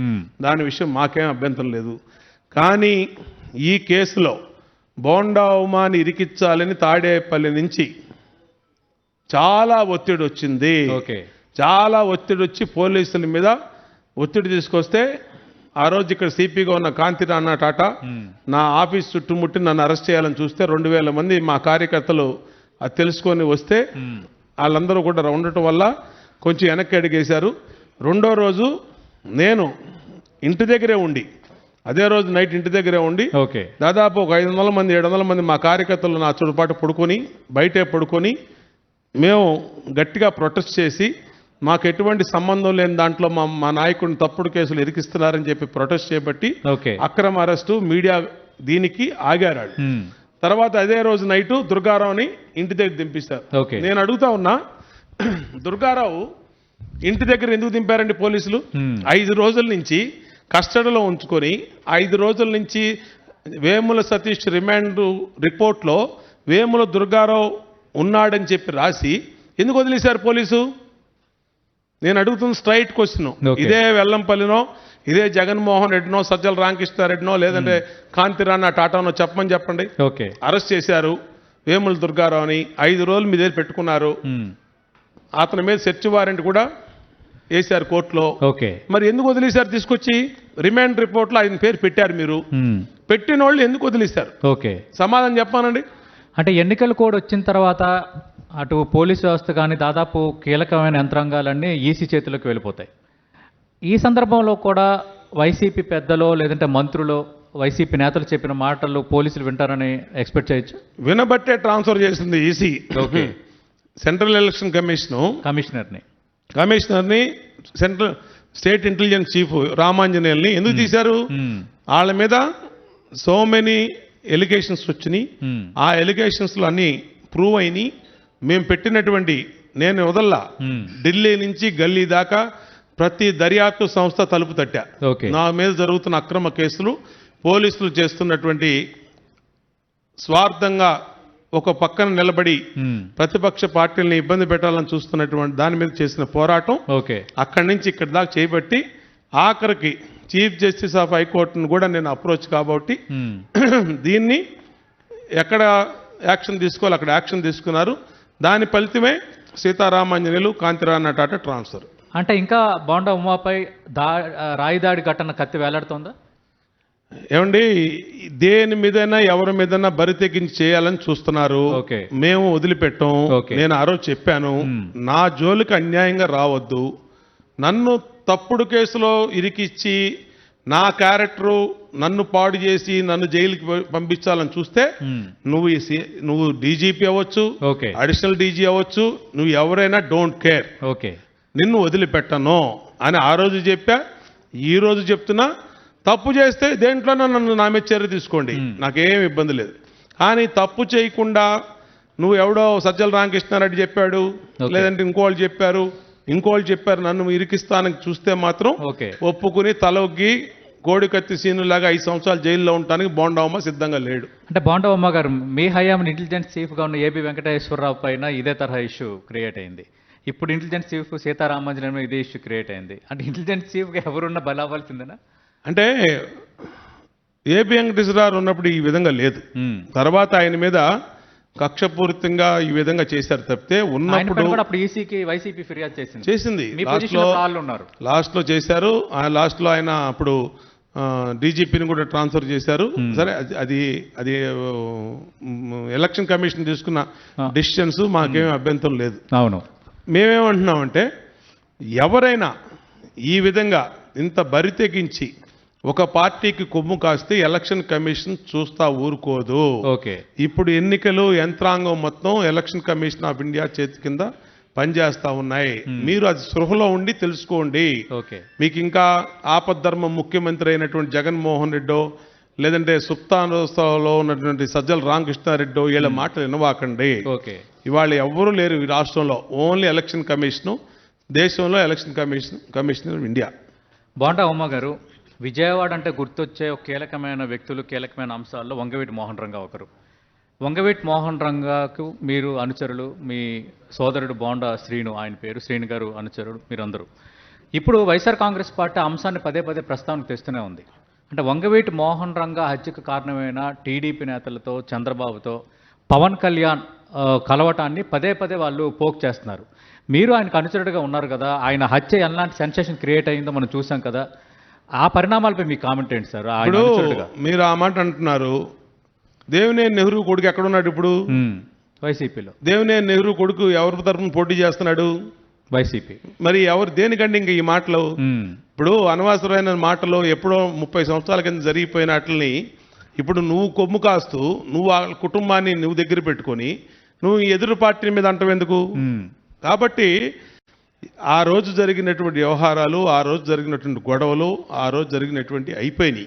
దాని విషయం మాకేం అభ్యంతరం లేదు. కానీ ఈ కేసులో బోండా ఉమాని ఇరికించాలని తాడేపల్లి నుంచి చాలా ఒత్తిడి వచ్చింది. చాలా ఒత్తిడి వచ్చి పోలీసుల మీద ఒత్తిడి తీసుకొస్తే ఆ రోజు ఇక్కడ సిపిగా ఉన్న కాంతిరాణ టాటా నా ఆఫీస్ చుట్టుముట్టి నన్ను అరెస్ట్ చేయాలని చూస్తే 2000 మంది మా కార్యకర్తలు అది తెలుసుకొని వస్తే వాళ్ళందరూ కూడా ఉండటం వల్ల కొంచెం వెనక్కి అడిగేశారు. రెండో రోజు నేను ఇంటి దగ్గరే ఉండి, అదే రోజు నైట్ ఇంటి దగ్గరే ఉండి దాదాపు ఒక 500 మంది 700 మంది మా కార్యకర్తలు నా చుట్టుపాటు పడుకొని బయటే పడుకొని మేము గట్టిగా ప్రొటెస్ట్ చేసి మాకు ఎటువంటి సంబంధం లేని దాంట్లో మా నాయకుడిని తప్పుడు కేసులు ఇరికిస్తున్నారని చెప్పి ప్రొటెస్ట్ చేయబట్టి అక్రమ అరెస్టు మీడియా దీనికి ఆగారు. తర్వాత అదే రోజు నైటు దుర్గారావుని ఇంటి దగ్గర దింపిస్తారు. నేను అడుగుతా ఉన్నా, దుర్గారావు ఇంటి దగ్గర ఎందుకు దింపారండి పోలీసులు? 5 రోజుల నుంచి కస్టడీలో ఉంచుకొని 5 రోజుల నుంచి వేముల సతీష్ రిమాండ్ రిపోర్ట్లో వేముల దుర్గారావు ఉన్నాడని చెప్పి రాసి ఎందుకు వదిలేశారు పోలీసు? నేను అడుగుతున్న స్ట్రైట్ క్వశ్చన్. ఇదే వెల్లంపల్లినో ఇదే జగన్మోహన్ రెడ్డినో సజ్జల రామకృష్ణారెడ్డినో లేదంటే కాంతిరాణ టాటానో చెప్పండి. అరెస్ట్ చేశారు వేముల దుర్గారావుని, 5 రోజులు మీ దగ్గర పెట్టుకున్నారు. అతని మీద సెర్చ్ వారెంట్ కూడా వేశారు కోర్టులో. మరి ఎందుకు వదిలేశారు? తీసుకొచ్చి రిమాండ్ రిపోర్ట్లో ఆయన పేరు పెట్టారు. మీరు పెట్టిన వాళ్ళు ఎందుకు వదిలేశారు? సమాధానం చెప్పానండి. అంటే ఎన్నికల కోడ్ వచ్చిన తర్వాత అటు పోలీస్ వ్యవస్థ కానీ దాదాపు కీలకమైన యంత్రాంగాలన్నీ ఈసీ చేతులకు వెళ్ళిపోతాయి. ఈ సందర్భంలో కూడా వైసీపీ పెద్దలో లేదంటే మంత్రులు వైసీపీ నేతలు చెప్పిన మాటలు పోలీసులు వింటారని ఎక్స్పెక్ట్ చేయొచ్చు. వినబట్టే ట్రాన్స్ఫర్ చేసింది ఈసీ. సెంట్రల్ ఎలక్షన్ కమిషనర్ని సెంట్రల్ స్టేట్ ఇంటెలిజెన్స్ చీఫ్ రామాంజనేయుల్ని ఎందుకు తీశారు? వాళ్ళ మీద సో మెనీ ఎలిగేషన్స్ వచ్చినాయి. ఆ ఎలిగేషన్స్లో అన్నీ ప్రూవ్ అయినాయి. మేము పెట్టినటువంటి నేను వదల్లా ఢిల్లీ నుంచి గల్లీ దాకా ప్రతి దర్యాప్తు సంస్థ తలుపు తట్టా. నా మీద జరుగుతున్న అక్రమ కేసులు, పోలీసులు చేస్తున్నటువంటి స్వార్థంగా ఒక పక్కన నిలబడి ప్రతిపక్ష పార్టీలను ఇబ్బంది పెట్టాలని చూస్తున్నటువంటి దాని మీద చేసిన పోరాటం అక్కడి నుంచి ఇక్కడి దాకా చేయబట్టి ఆఖరికి చీఫ్ జస్టిస్ ఆఫ్ హైకోర్టును కూడా నేను అప్రోచ్ కాబట్టి దీన్ని ఎక్కడ యాక్షన్ తీసుకోవాలి అక్కడ యాక్షన్ తీసుకున్నారు. దాని ఫలితమే సీతారామాంజనేయులు కాంతిరాణ టాటా ట్రాన్స్ఫర్. అంటే ఇంకా బోండా ఉమాపై రాయి దాడి ఘటన కత్తి వేలాడుతోందా? ఏమండి, దేని మీదైనా ఎవరి మీదైనా బరి తెగించి చేయాలని చూస్తున్నారు. ఓకే. మేము వదిలిపెట్టాం. ఓకే. నేను ఆ రోజు చెప్పాను, నా జోలికి అన్యాయంగా రావద్దు, నన్ను తప్పుడు కేసులో ఇరికిచ్చి నా క్యారెక్టరు నన్ను పాడు చేసి నన్ను జైలుకి పంపించాలని చూస్తే నువ్వు డీజీపీ అవ్వచ్చు, ఓకే, అడిషనల్ డీజీ అవ్వచ్చు, నువ్వు ఎవరైనా డోంట్ కేర్, ఓకే, నిన్ను వదిలిపెట్టను అని ఆ రోజు చెప్పా. ఈ రోజు చెప్తున్నా, తప్పు చేస్తే దేంట్లోనూ నన్ను నా మీద చర్య తీసుకోండి, నాకేం ఇబ్బంది లేదు. కానీ తప్పు చేయకుండా నువ్వు ఎవడో సజ్జల రామకృష్ణారెడ్డి చెప్పాడు, లేదంటే ఇంకోళ్ళు చెప్పారు నన్ను ఇరికిస్తానని చూస్తే మాత్రం ఒప్పుకుని తలొగ్గి కోడికత్తి సీనులాగా 5 సంవత్సరాలు జైల్లో ఉండటానికి బోండావమ్మ సిద్ధంగా లేడు. అంటే బోండావమ్మ గారు, మీ హయాం ఇంటెలిజెన్స్ చీఫ్గా ఉన్న ఏబి వెంకటేశ్వరరావు పైన ఇదే తరహా ఇష్యూ క్రియేట్ అయింది. ఇప్పుడు ఇంటెలిజెన్స్ చీఫ్ సీతారామాంజనేయుల మీద ఇదే ఇష్యూ క్రియేట్ అయింది. అంటే ఇంటెలిజెన్స్ చీఫ్గా ఎవరున్నా బలవ్వాల్సిందేనా? అంటే ఏబి వెంకటేశ్వరరావు ఉన్నప్పుడు ఈ విధంగా లేదు. తర్వాత ఆయన మీద కక్షపూరితంగా ఈ విధంగా చేశారు తప్పితే, ఉన్నప్పుడు వైసీపీ ఫిర్యాదు చేసింది లాస్ట్ లో చేశారు. లాస్ట్ లో ఆయన అప్పుడు డీజీపీని కూడా ట్రాన్స్ఫర్ చేశారు. సరే, అది ఎలక్షన్ కమిషన్ తీసుకున్న డిసిషన్స్, మాకేమీ అభ్యంతరం లేదు. అవును, మేమేమంటున్నామంటే, ఎవరైనా ఈ విధంగా ఇంత బరి తెగించి ఒక పార్టీకి కొమ్ము కాస్తే ఎలక్షన్ కమిషన్ చూస్తా ఊరుకోదు. ఓకే. ఇప్పుడు ఎన్నికలు యంత్రాంగం మొత్తం ఎలక్షన్ కమిషన్ ఆఫ్ ఇండియా చేతి కింద పనిచేస్తా ఉన్నాయి. మీరు అది స్పృహలో ఉండి తెలుసుకోండి. మీకు ఇంకా ఆపద్ధర్మ ముఖ్యమంత్రి అయినటువంటి జగన్మోహన్ రెడ్డో, లేదంటే సుప్తానోత్సవంలో ఉన్నటువంటి సజ్జల రామకృష్ణారెడ్డో వీళ్ళ మాటలు వినవాకండి. ఇవాళ ఎవ్వరూ లేరు ఈ రాష్ట్రంలో, ఓన్లీ ఎలక్షన్ కమిషను, దేశంలో ఎలక్షన్ కమిషన్ ఆఫ్ ఇండియా. బోండావమ్మ గారు, విజయవాడ అంటే గుర్తొచ్చే ఒక కీలకమైన వ్యక్తులు, కీలకమైన అంశాల్లో వంగవీటి మోహన్ రంగా ఒకరు. వంగవీటి మోహన్ రంగాకు మీరు అనుచరులు, మీ సోదరుడు బోండా శ్రీను, ఆయన పేరు శ్రీను గారు అనుచరుడు మీరందరూ. ఇప్పుడు వైఎస్ఆర్ కాంగ్రెస్ పార్టీ అంశాన్ని పదే పదే ప్రస్తావనకు తెస్తూనే ఉంది. అంటే వంగవీటి మోహన్ రంగా హత్యకు కారణమైన టీడీపీ నేతలతో, చంద్రబాబుతో పవన్ కళ్యాణ్ కలవటాన్ని పదే పదే వాళ్ళు పోక్ చేస్తున్నారు. మీరు ఆయనకు అనుచరుడుగా ఉన్నారు కదా, ఆయన హత్య ఎలాంటి సెన్సేషన్ క్రియేట్ అయిందో మనం చూసాం కదా, ఆ పరిణామాలపై మీ కామెంట్ ఏంటి సార్? మీరు ఆ మాట అంటున్నారు. దేవినేని నెహ్రూ కొడుకు ఎక్కడున్నాడు ఇప్పుడు? వైసీపీలో. దేవినేని నెహ్రూ కొడుకు ఎవరి తరఫున పోటీ చేస్తున్నాడు? వైసీపీ. మరి ఎవరు దేనికండి ఇంకా ఈ మాటలు? ఇప్పుడు అనవసరమైన మాటలు ఎప్పుడో 30 సంవత్సరాల కింద జరిగిపోయిన వాటిని ఇప్పుడు నువ్వు కొమ్ము కాస్తూ నువ్వు ఆ కుటుంబాన్ని నువ్వు దగ్గర పెట్టుకొని నువ్వు ఎదురు పార్టీ మీద అంటావెందుకు? కాబట్టి ఆ రోజు జరిగినటువంటి వ్యవహారాలు, ఆ రోజు జరిగినటువంటి గొడవలు, ఆ రోజు జరిగినటువంటి అయిపోయినాయి.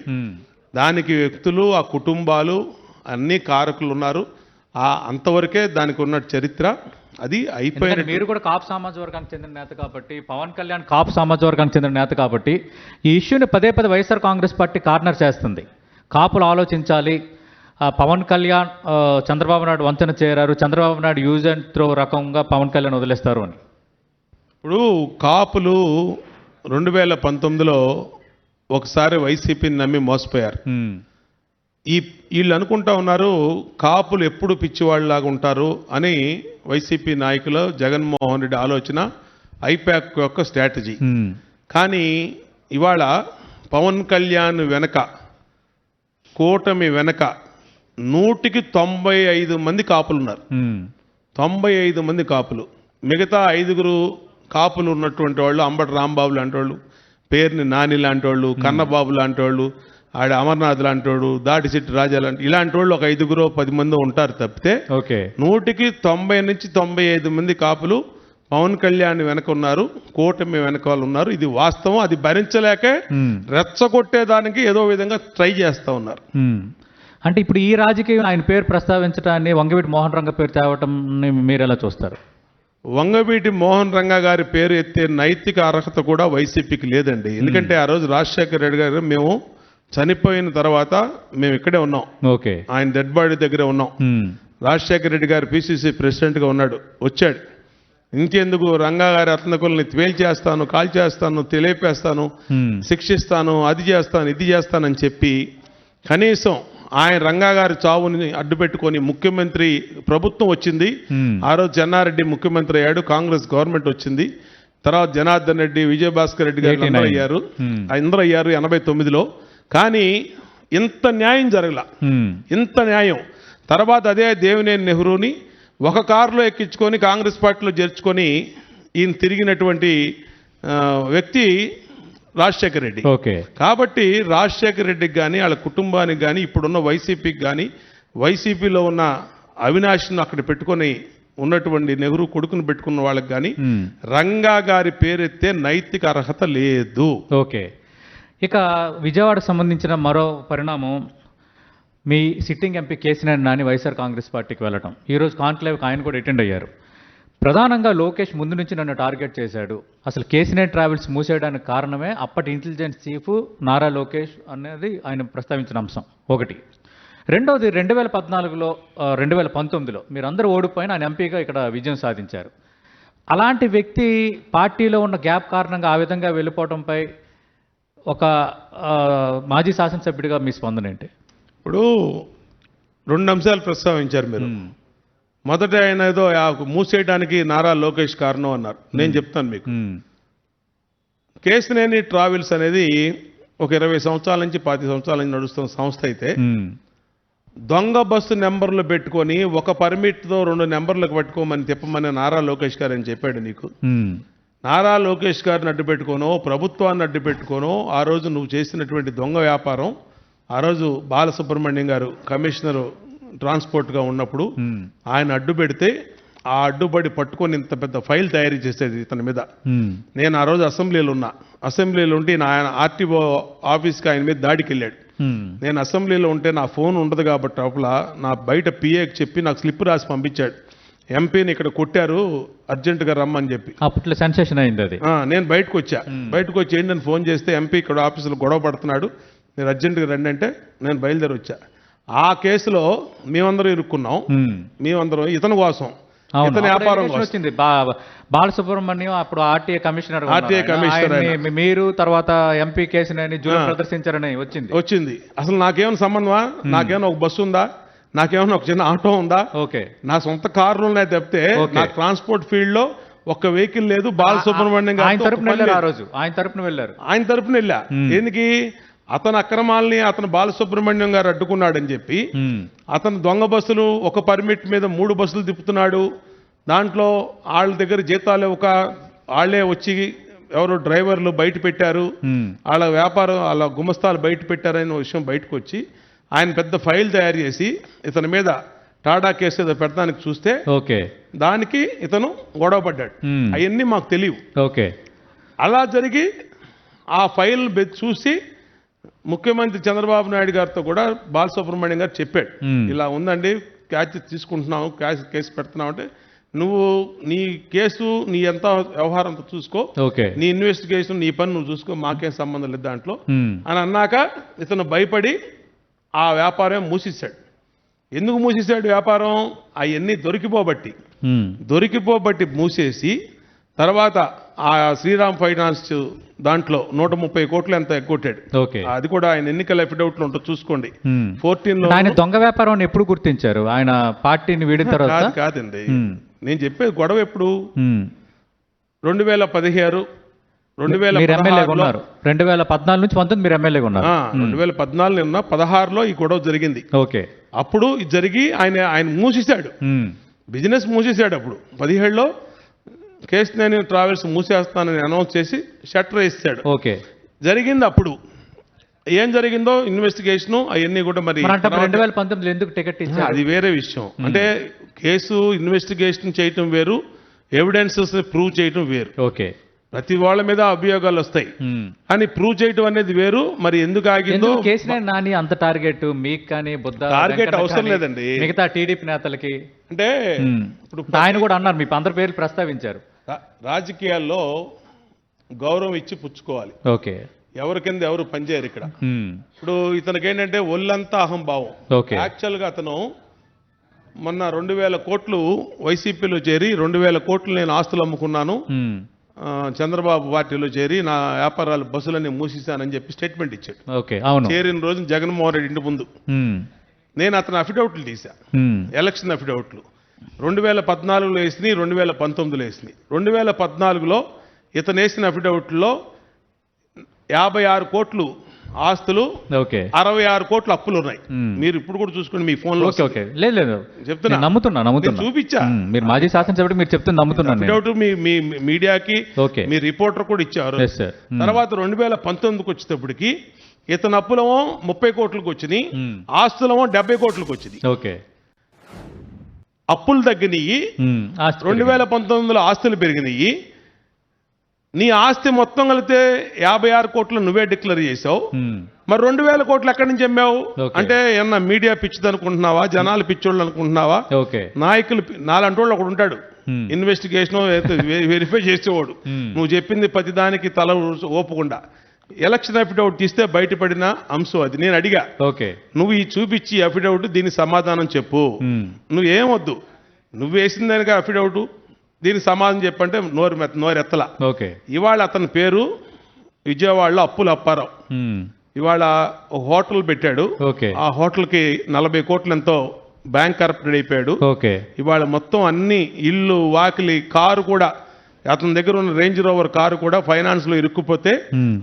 దానికి వ్యక్తులు, ఆ కుటుంబాలు అన్ని కారకులు ఉన్నారు. అంతవరకే దానికి ఉన్న చరిత్ర, అది అయిపోయింది. మీరు కూడా కాపు సామాజిక వర్గానికి చెందిన నేత కాబట్టి, పవన్ కళ్యాణ్ కాపు సామాజిక వర్గానికి చెందిన నేత కాబట్టి, ఈ ఇష్యూని పదే పదే వైఎస్ఆర్ కాంగ్రెస్ పార్టీ కార్నర్ చేస్తుంది. కాపులు ఆలోచించాలి, పవన్ కళ్యాణ్ చంద్రబాబు నాయుడు వంతెన చేరారు, Chandrababu Naidu use and throw రకంగా పవన్ కళ్యాణ్ వదిలేస్తారు అని. ఇప్పుడు కాపులు 2019లో ఒకసారి వైసీపీని నమ్మి మోసపోయారు. వీళ్ళు అనుకుంటా ఉన్నారు కాపులు ఎప్పుడు పిచ్చివాళ్ళలాగా ఉంటారు అని. వైసీపీ నాయకులు, జగన్మోహన్ రెడ్డి ఆలోచన, ఐపాక్ యొక్క స్ట్రాటజీ. కానీ ఇవాళ పవన్ కళ్యాణ్ వెనక, కూటమి వెనక 100కి 95 మంది కాపులు ఉన్నారు. 95 మంది కాపులు. మిగతా 5 కాపులు ఉన్నటువంటి వాళ్ళు అంబటి రాంబాబు లాంటి వాళ్ళు, పేరుని నాని లాంటి వాళ్ళు, కన్నబాబు లాంటి వాళ్ళు, ఆడ అమర్నాథ్ లాంటి వాడు, దాడిశెట్టి రాజా లాంటి ఇలాంటి వాళ్ళు ఒక 5-10 మంది ఉంటారు తప్పితే 100కి 90 నుంచి 95 మంది కాపులు పవన్ కళ్యాణ్ వెనక ఉన్నారు, కూటమి వెనక వాళ్ళు ఉన్నారు. ఇది వాస్తవం. అది భరించలేక రెచ్చగొట్టేదానికి ఏదో విధంగా ట్రై చేస్తూ ఉన్నారు. అంటే ఇప్పుడు ఈ రాజకీయం ఆయన పేరు ప్రస్తావించడాన్ని, వంగవీటి మోహన్ రంగ పేరు తేవటం మీరు ఎలా చూస్తారు? వంగవీటి మోహన్ రంగా గారి పేరు ఎత్తే నైతిక అర్హత కూడా వైసీపీకి లేదండి. ఎందుకంటే ఆ రోజు రాజశేఖర రెడ్డి గారు, మేము చనిపోయిన తర్వాత మేము ఇక్కడే ఉన్నాం, ఆయన డెడ్ బాడీ దగ్గరే ఉన్నాం. రాజశేఖర రెడ్డి గారు పిసిసి ప్రెసిడెంట్గా ఉన్నాడు, వచ్చాడు. ఇంకెందుకు రంగా గారి అతనకుల్ని తేల్చేస్తాను, కాల్ చేస్తాను, తెలియపేస్తాను, శిక్షిస్తాను, అది చేస్తాను, ఇది చేస్తానని చెప్పి కనీసం ఆయన రంగా గారి చావుని అడ్డు పెట్టుకొని ముఖ్యమంత్రి ప్రభుత్వం వచ్చింది. ఆ రోజు చెన్నారెడ్డి ముఖ్యమంత్రి అయ్యాడు, కాంగ్రెస్ గవర్నమెంట్ వచ్చింది. తర్వాత జనార్దన్ రెడ్డి, విజయభాస్కర్ రెడ్డి గారు అందరూ అయ్యారు 89లో. కానీ ఇంత న్యాయం జరగల, ఇంత న్యాయం. తర్వాత అదే దేవినేని నెహ్రూని ఒక కారులో ఎక్కించుకొని కాంగ్రెస్ పార్టీలో చేర్చుకొని ఈయన తిరిగినటువంటి వ్యక్తి రాజశేఖర రెడ్డి. కాబట్టి రాజశేఖర రెడ్డికి కానీ వాళ్ళ కుటుంబానికి కానీ ఇప్పుడున్న వైసీపీకి కానీ వైసీపీలో ఉన్న అవినాష్ను అక్కడ పెట్టుకొని ఉన్నటువంటి నెహ్రూ కొడుకును పెట్టుకున్న వాళ్ళకి కానీ రంగా గారి పేరెత్తే నైతిక అర్హత లేదు. ఇక విజయవాడకు సంబంధించిన మరో పరిణామం, మీ సిట్టింగ్ ఎంపీ కేసీఆర్ నాని వైఎస్ఆర్ కాంగ్రెస్ పార్టీకి వెళ్ళటం. ఈరోజు కాన్క్లేవ్కి ఆయన కూడా అటెండ్ అయ్యారు. ప్రధానంగా లోకేష్ ముందు నుంచి నన్ను టార్గెట్ చేశాడు, అసలు కేసీఆర్ ట్రావెల్స్ మూసేయడానికి కారణమే అప్పటి ఇంటెలిజెన్స్ చీఫ్ నారా లోకేష్ అనేది ఆయన ప్రస్తావించిన అంశం ఒకటి. రెండవది 2014లో 2019లో మీరందరూ ఓడిపోయిన ఆయన ఎంపీగా ఇక్కడ విజయం సాధించారు. అలాంటి వ్యక్తి పార్టీలో ఉన్న గ్యాప్ కారణంగా ఆ విధంగా వెళ్ళిపోవడంపై ఒక మాజీ శాసనసభ్యుడిగా మీ స్పందన ఏంటి? ఇప్పుడు 2 అంశాలు ప్రస్తావించారు మీరు. మొదట ఆయన ఏదో మూసేయడానికి నారా లోకేష్ కారణం అన్నారు. నేను చెప్తాను మీకు, కేసినేని ట్రావెల్స్ అనేది ఒక 20 సంవత్సరాల నుంచి 25 సంవత్సరాల నుంచి నడుస్తున్న సంస్థ అయితే దొంగ బస్సు నెంబర్లు పెట్టుకొని ఒక పర్మిట్తో 2 నెంబర్లకు పట్టుకోమని తిప్పమని నారా లోకేష్ గారు అని చెప్పాడు నీకు. నారా లోకేష్ గారిని అడ్డు పెట్టుకోనో ప్రభుత్వాన్ని అడ్డు పెట్టుకోనో ఆ రోజు నువ్వు చేసినటువంటి దొంగ వ్యాపారం, ఆ రోజు బాలసుబ్రహ్మణ్యం గారు కమిషనరు ట్రాన్స్పోర్ట్గా ఉన్నప్పుడు ఆయన అడ్డు పెడితే ఆ అడ్డుబడి పట్టుకొని ఇంత పెద్ద ఫైల్ తయారు చేసేది ఇతని మీద. నేను ఆ రోజు అసెంబ్లీలో ఉంటే ఆయన ఆర్టీఓ ఆఫీస్కి ఆయన మీద దాడికి వెళ్ళాడు. నేను అసెంబ్లీలో ఉంటే నా ఫోన్ ఉండదు కాబట్టి అప్పుడు నా బయట పిఏకి చెప్పి నాకు స్లిప్ రాసి పంపించాడు, ఎంపీని ఇక్కడ కొట్టారు అర్జెంటుగా రమ్మని చెప్పి. అప్పట్లో సెన్సేషన్ అయింది అది. నేను బయటకు వచ్చి ఏంటని ఫోన్ చేస్తే ఎంపీ ఇక్కడ ఆఫీసులో గొడవ పడుతున్నాడు, మీరు అర్జెంటుగా రండి అంటే నేను బయలుదేరి వచ్చా. ఆ కేసులో మేమందరం ఇరుక్కున్నాం, మేమందరం ఇతని కోసం, ఇతని వ్యాపారం వచ్చింది. బాలసుబ్రహ్మణ్యం అప్పుడు ఆర్టీఏ కమిషనర్, మీరు తర్వాత ఎంపీ కేసుని ప్రదర్శించారని వచ్చింది. అసలు నాకేమైనా సంబంధమా? నాకేమైనా ఒక బస్సు ఉందా? నాకేమైనా ఒక చిన్న ఆటో ఉందా? నా సొంత కార్లు ఉన్నాయి తప్పితే నా ట్రాన్స్పోర్ట్ ఫీల్డ్ లో ఒక్క వెహికల్ లేదు. బాలసుబ్రహ్మణ్యం గారు ఆయన తరపున వెళ్ళా. ఎందుకు? అతని అక్రమాలని అతను బాలసుబ్రహ్మణ్యం గారు అడ్డుకున్నాడని చెప్పి అతను దొంగ బస్సులు ఒక పర్మిట్ మీద 3 బస్సులు తిప్పుతున్నాడు. దాంట్లో వాళ్ళ దగ్గర జీతాలు వాళ్ళే వచ్చి ఎవరో డ్రైవర్లు బయట పెట్టారు, వాళ్ళ వ్యాపారం వాళ్ళ గుమస్తాలు బయట పెట్టారనే విషయం బయటకు వచ్చి ఆయన పెద్ద ఫైల్ తయారు చేసి ఇతని మీద టాటా కేసు ఏదో పెట్టడానికి చూస్తే దానికి ఇతను గొడవ పడ్డాడు. అవన్నీ మాకు తెలియవు. అలా జరిగి ఆ ఫైల్ చూసి ముఖ్యమంత్రి చంద్రబాబు నాయుడు గారితో కూడా బాలసుబ్రహ్మణ్యం గారు చెప్పాడు, ఇలా ఉందండి క్యాచ్ తీసుకుంటున్నావు, కేసు పెడుతున్నావు అంటే నువ్వు నీ కేసు నీ ఎంత వ్యవహారంతో చూసుకో, నీ ఇన్వెస్టిగేషన్ నీ పని నువ్వు చూసుకో, మాకేం సంబంధం లేదు దాంట్లో అని అన్నాక ఇతను భయపడి ఆ వ్యాపారం మూసేశాడు. ఎందుకు మూసేశాడు వ్యాపారం? అవన్నీ దొరికిపోబట్టి మూసేసి తర్వాత ఆ శ్రీరామ్ ఫైనాన్స్ దాంట్లో 130 కోట్లు ఎంత ఎగ్గొట్టాడు. అది కూడా ఆయన ఎన్నికల అఫిడవిట్ లో ఉంటుంది చూసుకోండి. 14లో ఆయన దొంగ వ్యాపారం ఎప్పుడు గుర్తించారు? ఆయన పార్టీని వీడిన తర్వాత కాదండి, నేను చెప్పేది గొడవ ఎప్పుడు 2016 2014 నుంచి 19 మీరు ఎమ్మెల్యేగా ఉన్నారు. 2014 ఉన్నా 16లో ఈ గొడవ జరిగింది. అప్పుడు జరిగి ఆయన మూసేశాడు, బిజినెస్ మూసేశాడు. అప్పుడు 17లో కేసినేని ట్రావెల్స్ మూసేస్తానని అనౌన్స్ చేసి షట్టర్ వేసాడు. జరిగింది. అప్పుడు ఏం జరిగిందో ఇన్వెస్టిగేషన్ అవన్నీ కూడా మరి 2019 ఎందుకు టికెట్ ఇచ్చారు అది వేరే విషయం. అంటే కేసు ఇన్వెస్టిగేషన్ చేయటం వేరు, ఎవిడెన్సెస్ ప్రూవ్ చేయటం వేరు. ప్రతి వాళ్ళ మీద అభియోగాలు వస్తాయి అని ప్రూవ్ చేయటం అనేది వేరు. మరి ఎందుకు ఆగిందో కేసీఆర్ నాని అంత టార్గెట్ మీకు కానీ టార్గెట్ అవసరం లేదండి మిగతా టీడీపీ నేతలకి. అంటే ఇప్పుడు ఆయన కూడా అన్నారు, మీ అందరి పేర్లు ప్రస్తావించారు. రాజకీయాల్లో గౌరవం ఇచ్చి పుచ్చుకోవాలి. ఎవరి కింద ఎవరు పనిచేయరు ఇక్కడ. ఇప్పుడు ఇతనికి ఏంటంటే ఒళ్ళంతా అహంభావం. యాక్చువల్గా అతను మొన్న 2000 కోట్లు వైసీపీలో చేరి 2000 కోట్లు నేను ఆస్తులు అమ్ముకున్నాను, చంద్రబాబు పార్టీలో చేరి నా వ్యాపారాలు బస్సులన్నీ మూసేశానని చెప్పి స్టేట్మెంట్ ఇచ్చాడు. చేరిన రోజు జగన్మోహన్ రెడ్డి ఇంటి ముందు నేను అతను అఫిడవిట్లు తీసా, ఎలక్షన్ అఫిడవిట్లు 2014లో వేసినాయి, 2019లో వేసినాయి. 2014లో ఇతను వేసిన అఫిడవిట్లో 56 కోట్లు ఆస్తులు ఓకే 66 కోట్ల అప్పులు ఉన్నాయి. మీరు ఇప్పుడు కూడా చూసుకోండి మీ ఫోన్ లో. ఓకే ఓకే లేదు లేదు చెప్తున్నా, నమ్ముతున్నా చూపించా. మీరు మాజీ శాసనసభ్యుడు, మీరు చెప్తే నమ్ముతున్నాను. డౌట్ మీ మీడియాకి ఓకే మీ రిపోర్టర్ కూడా ఇచ్చారు. తర్వాత 2019కి వచ్చేటప్పటికి ఇతను అప్పులేమో 30 కోట్లకు వచ్చినాయి, ఆస్తులేమో 70 కోట్లకు వచ్చింది. ఓకే అప్పులు తగ్గినాయి, 2019లో ఆస్తులు పెరిగినాయి. నీ ఆస్తి మొత్తం కలిపితే 56 కోట్లు నువ్వే డిక్లేర్ చేసావు. మరి 2000 కోట్లు ఎక్కడి నుంచి అమ్మావు అంటే ఏమన్నా మీడియా పిచ్చిది అనుకుంటున్నావా, జనాలు పిచ్చోళ్ళు అనుకుంటున్నావా? నాయకులు నాలంటి వాళ్ళు ఒకడు ఉంటాడు, ఇన్వెస్టిగేషన్ వెరిఫై చేసేవాడు. నువ్వు చెప్పింది ప్రతి దానికి తల ఓపకుండా ఎలక్షన్ అఫిడవిట్ తీస్తే బయటపడిన అంశం అది. నేను అడిగా, నువ్వు ఈ చూపించి అఫిడవిట్ దీనికి సమాధానం చెప్పు. నువ్వు ఏమొద్దు, నువ్వు వేసిన దానికి అఫిడవిట్ దీనికి సమాధానం చెప్పంటే నోరెత్తలా. ఇవాళ అతని పేరు విజయవాడలో అప్పుల అప్పారావు. ఇవాళ ఒక హోటల్ పెట్టాడు, ఆ హోటల్కి 40 కోట్లు ఎంతో బ్యాంక్ కరప్టెడ్ అయిపోయాడు. ఇవాళ మొత్తం అన్ని ఇల్లు వాకిలి కారు కూడా, అతని దగ్గర ఉన్న రేంజ్ రోవర్ కారు కూడా ఫైనాన్స్ లో ఇరుక్కుపోతే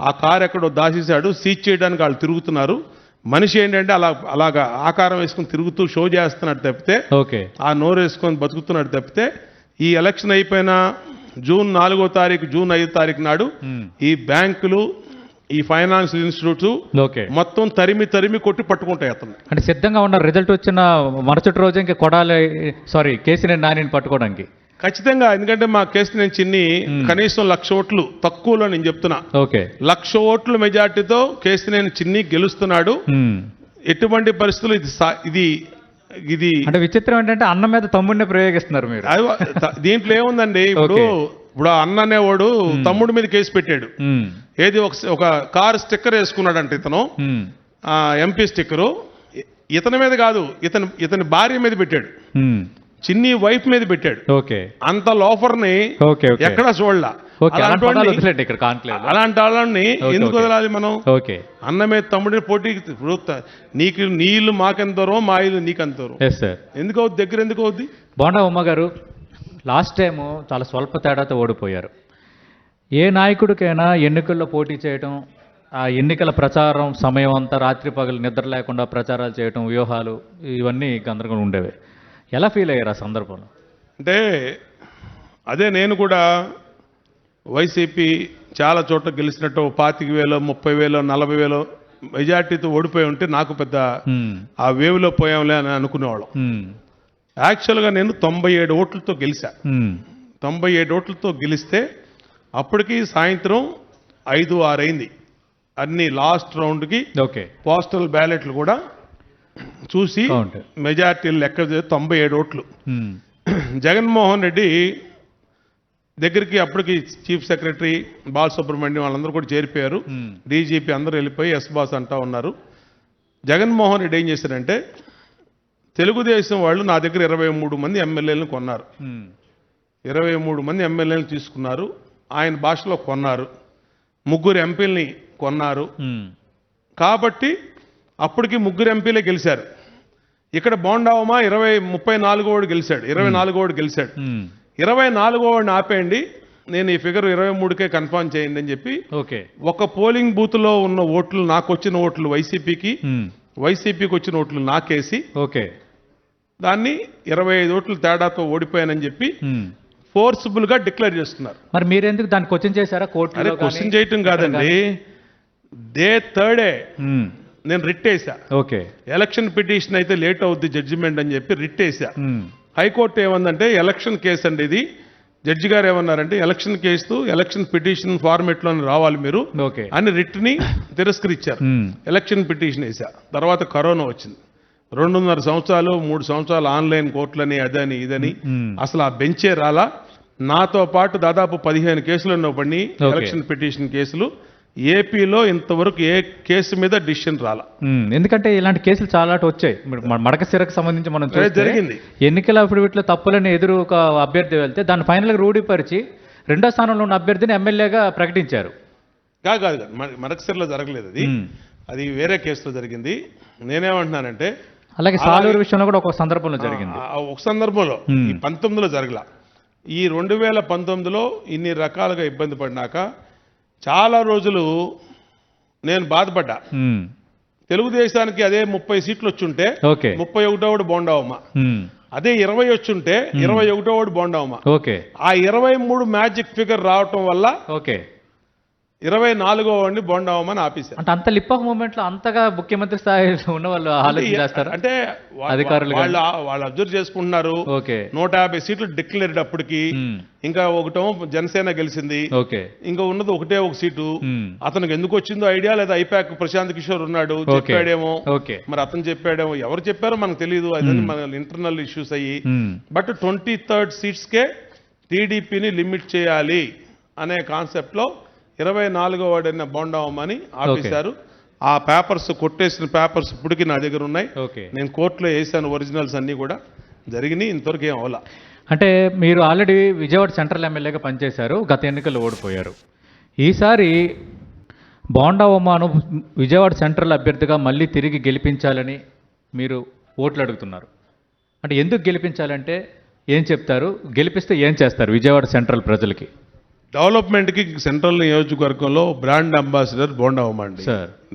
ఆ కారు ఎక్కడో దాచేశాడు. సీజ్ చేయడానికి వాళ్ళు తిరుగుతున్నారు. మనిషి ఏంటంటే అలాగా ఆకారం వేసుకుని తిరుగుతూ షో చేస్తున్నాడు తప్పితే, ఆ నోరు వేసుకొని బతుకుతున్నాడు తప్పితే, ఈ ఎలక్షన్ అయిపోయిన జూన్ 4వ తారీఖు జూన్ 5వ తారీఖు నాడు ఈ బ్యాంకులు ఈ ఫైనాన్షియల్ ఇన్స్టిట్యూట్స్ మొత్తం తరిమి కొట్టి పట్టుకుంటాయి అతను. అంటే సిద్ధంగా ఉన్న రిజల్ట్ వచ్చిన మరుసటి రోజు ఇంకా కేసీఆర్ నానిని పట్టుకోవడానికి ఖచ్చితంగా. ఎందుకంటే మా కేసీఆర్ చిన్ని కనీసం 1,00,000 ఓట్లు తక్కువలో నేను చెప్తున్నా. 1,00,000 ఓట్ల మెజార్టీతో కేసీఆర్ చిన్ని గెలుస్తున్నాడు. ఎటువంటి పరిస్థితులు ఇది అంటే విచిత్రం ఏంటంటే అన్న మీద తమ్ముడిని ప్రయోగిస్తున్నారు మీరు. దీంట్లో ఏముందండి, ఇప్పుడు అన్న అనేవాడు తమ్ముడి మీద కేసు పెట్టాడు. ఏది ఒక కారు స్టిక్కర్ వేసుకున్నాడంట ఇతను, ఎంపీ స్టిక్కరు. ఇతని మీద కాదు, ఇతని భార్య మీద పెట్టాడు, చిన్ని వైఫ్ మీద పెట్టాడు. అంత లోఫర్ని ఎక్కడా చూడలా. అలాంటి వాళ్ళని ఎందుకు వదలాలి మనం? అన్న మీద తమ్ముడిని పోటీ, నీకు నీళ్లు మాకెంత దూరం, మా ఇల్లు నీకెంత దూరం, ఎందుకు అవుద్ది దగ్గర, ఎందుకు అవుద్ది? బోండా ఉమ్మ గారు, లాస్ట్ టైం చాలా స్వల్ప తేడాతో ఓడిపోయారు. ఏ నాయకుడికైనా ఎన్నికల్లో పోటీ చేయడం, ఆ ఎన్నికల ప్రచారం సమయం అంతా రాత్రి పగలు నిద్ర లేకుండా ప్రచారాలు చేయడం, వ్యూహాలు ఇవన్నీ గందరగోళం ఉండేవి. ఎలా ఫీల్ అయ్యారు ఆ సందర్భంలో? అంటే అదే నేను కూడా వైసీపీ చాలా చోట్ల గెలిచినట్టు 25,000, 30,000, 40,000 మెజార్టీతో ఓడిపోయి ఉంటే నాకు పెద్ద ఆ వేవ్లో పోయాంలే అని అనుకునేవాళ్ళం. యాక్చువల్గా నేను 97 ఓట్లతో గెలిచా. 97 ఓట్లతో గెలిస్తే అప్పటికి సాయంత్రం 5-6 అయింది. అన్ని లాస్ట్ రౌండ్కి పోస్టల్ బ్యాలెట్లు కూడా చూసి మెజార్టీలు లెక్క 97 ఓట్లు. జగన్మోహన్ రెడ్డి దగ్గరికి అప్పటికి చీఫ్ సెక్రటరీ బాలసుబ్రహ్మణ్యం వాళ్ళందరూ కూడా చేరిపోయారు. డీజీపీ అందరూ వెళ్ళిపోయి ఎస్ బాస్ అంటా ఉన్నారు. జగన్మోహన్ రెడ్డి ఏం చేశారంటే, తెలుగుదేశం వాళ్ళు నా దగ్గర 23 మంది ఎమ్మెల్యేలను కొన్నారు. 23 మంది ఎమ్మెల్యేలను తీసుకున్నారు. ఆయన భాషలో కొన్నారు. 3 ఎంపీలని కొన్నారు. కాబట్టి అప్పటికి 3 ఎంపీలే గెలిచారు. ఇక్కడ బోండావమా 34 గెలిచాడు, 24 గెలిచాడు. 24 ఆపేయండి, నేను ఈ ఫిగర్ 23కే కన్ఫర్మ్ చేయండి అని చెప్పి ఒక పోలింగ్ బూత్ లో ఉన్న ఓట్లు, నాకు వచ్చిన ఓట్లు వైసీపీకి వచ్చిన ఓట్లు నాకేసి దాన్ని 25 ఓట్లు తేడాతో ఓడిపోయానని చెప్పి ఫోర్సిబుల్ గా డిక్లేర్ చేస్తున్నారు. మరి మీరెందుకు దాన్ని క్వశ్చన్ చేశారా కోర్టులో? క్వశ్చన్ చేయటం కాదండి, డే 3 నేను రిట్ వేసా. ఎలక్షన్ పిటిషన్ అయితే లేట్ అవుద్ది జడ్జిమెంట్ అని చెప్పి రిట్ వేసా. హైకోర్టు ఏమందంటే ఎలక్షన్ కేసు అండి ఇది. జడ్జి గారు ఏమన్నారంటే election case election petition format లో రావాలి మీరు అని రిట్ ని తిరస్కరించారు. ఎలక్షన్ పిటిషన్ వేసా. తర్వాత కరోనా వచ్చింది. 2.5 సంవత్సరాలు 3 సంవత్సరాలు ఆన్లైన్ కోర్టులని అదని ఇదని అసలు ఆ బెంచే రాలా. నాతో పాటు దాదాపు 15 కేసులు ఉన్నప్పటినీ ఎలక్షన్ పిటిషన్ కేసులు ఏపీలో ఇంతవరకు ఏ కేసు మీద డిసిషన్ రాలా. ఎందుకంటే ఇలాంటి కేసులు చాలా వచ్చాయి. మడకశిరకు సంబంధించి మనం జరిగింది. ఎన్నికల అఫిడవిట్లో తప్పులని ఎదురు ఒక అభ్యర్థి వెళ్తే దాన్ని ఫైనల్గా రూఢీపరిచి 2వ స్థానంలో ఉన్న అభ్యర్థిని ఎమ్మెల్యేగా ప్రకటించారు. కాదు, మడకశిరలో జరగలేదు అది వేరే కేసులో జరిగింది. నేనేమంటున్నానంటే అలాగే సాలూరు విషయంలో కూడా ఒక సందర్భంలో జరిగింది. ఒక సందర్భంలో ఈ 19లో జరగల. ఈ 2019లో ఇన్ని రకాలుగా ఇబ్బంది పడినాక చాలా రోజులు నేను బాధపడ్డా. తెలుగుదేశానికి అదే 30 సీట్లు వచ్చుంటే ఓకే 31 బోండావమ్మ, అదే 20 వచ్చుంటే 21 బోండావమ్మ. ఓకే ఆ 23 మ్యాజిక్ ఫిగర్ రావటం వల్ల ఓకే 24వ వాడిని బోండావమ్మని ఆపేశారు. అంటే అంత లిప్ ఆఫ్ మూమెంట్ లో అంతగా ముఖ్యమంత్రి స్థాయిలో ఉన్న వాళ్ళు ఆలోచన చేస్తారు అంటే అధికారులు వాళ్ళు అబ్జర్వ్ చేసుకుంటున్నారు. ఓకే 150 సీట్లు డిక్లేర్డ్ అప్పటికి, ఇంకా ఒకటో జనసేన గెలిచింది, ఓకే ఇంకా ఉన్నది ఒకటే ఒక సీటు. అతనికి ఎందుకు వచ్చిందో ఐడియా లేదా, ఐపాక్ ప్రశాంత్ కిషోర్ ఉన్నాడు చెప్పాడేమో, ఓకే మరి అతను చెప్పాడేమో, ఎవరు చెప్పారో మనకు తెలియదు, అదని మన ఇంటర్నల్ ఇష్యూస్ అయ్యి. బట్ 23rd సీట్స్కే టీడీపీని లిమిట్ చేయాలి అనే కాన్సెప్ట్ లో 24వ వాడైన బోండావమ్మని ఆపేశారు. ఆ పేపర్స్ కొట్టేసిన పేపర్స్ ఇప్పటికీ నా దగ్గర ఉన్నాయి. నేను కోర్టులో వేసాను, ఒరిజినల్స్ అన్ని కూడా జరిగినాయి. ఇంతవరకు ఏం అవలా. అంటే మీరు ఆల్రెడీ విజయవాడ సెంట్రల్ ఎమ్మెల్యేగా పనిచేశారు, గత ఎన్నికల్లో ఓడిపోయారు. ఈసారి బోండావమ్మను విజయవాడ సెంట్రల్ అభ్యర్థిగా మళ్ళీ తిరిగి గెలిపించాలని మీరు ఓట్లు అడుగుతున్నారు. అంటే ఎందుకు గెలిపించాలంటే ఏం చెప్తారు, గెలిపిస్తే ఏం చేస్తారు విజయవాడ సెంట్రల్ ప్రజలకి? డెవలప్మెంట్కి సెంట్రల్ నియోజకవర్గంలో బ్రాండ్ అంబాసిడర్ బోండావమ్మ అండి.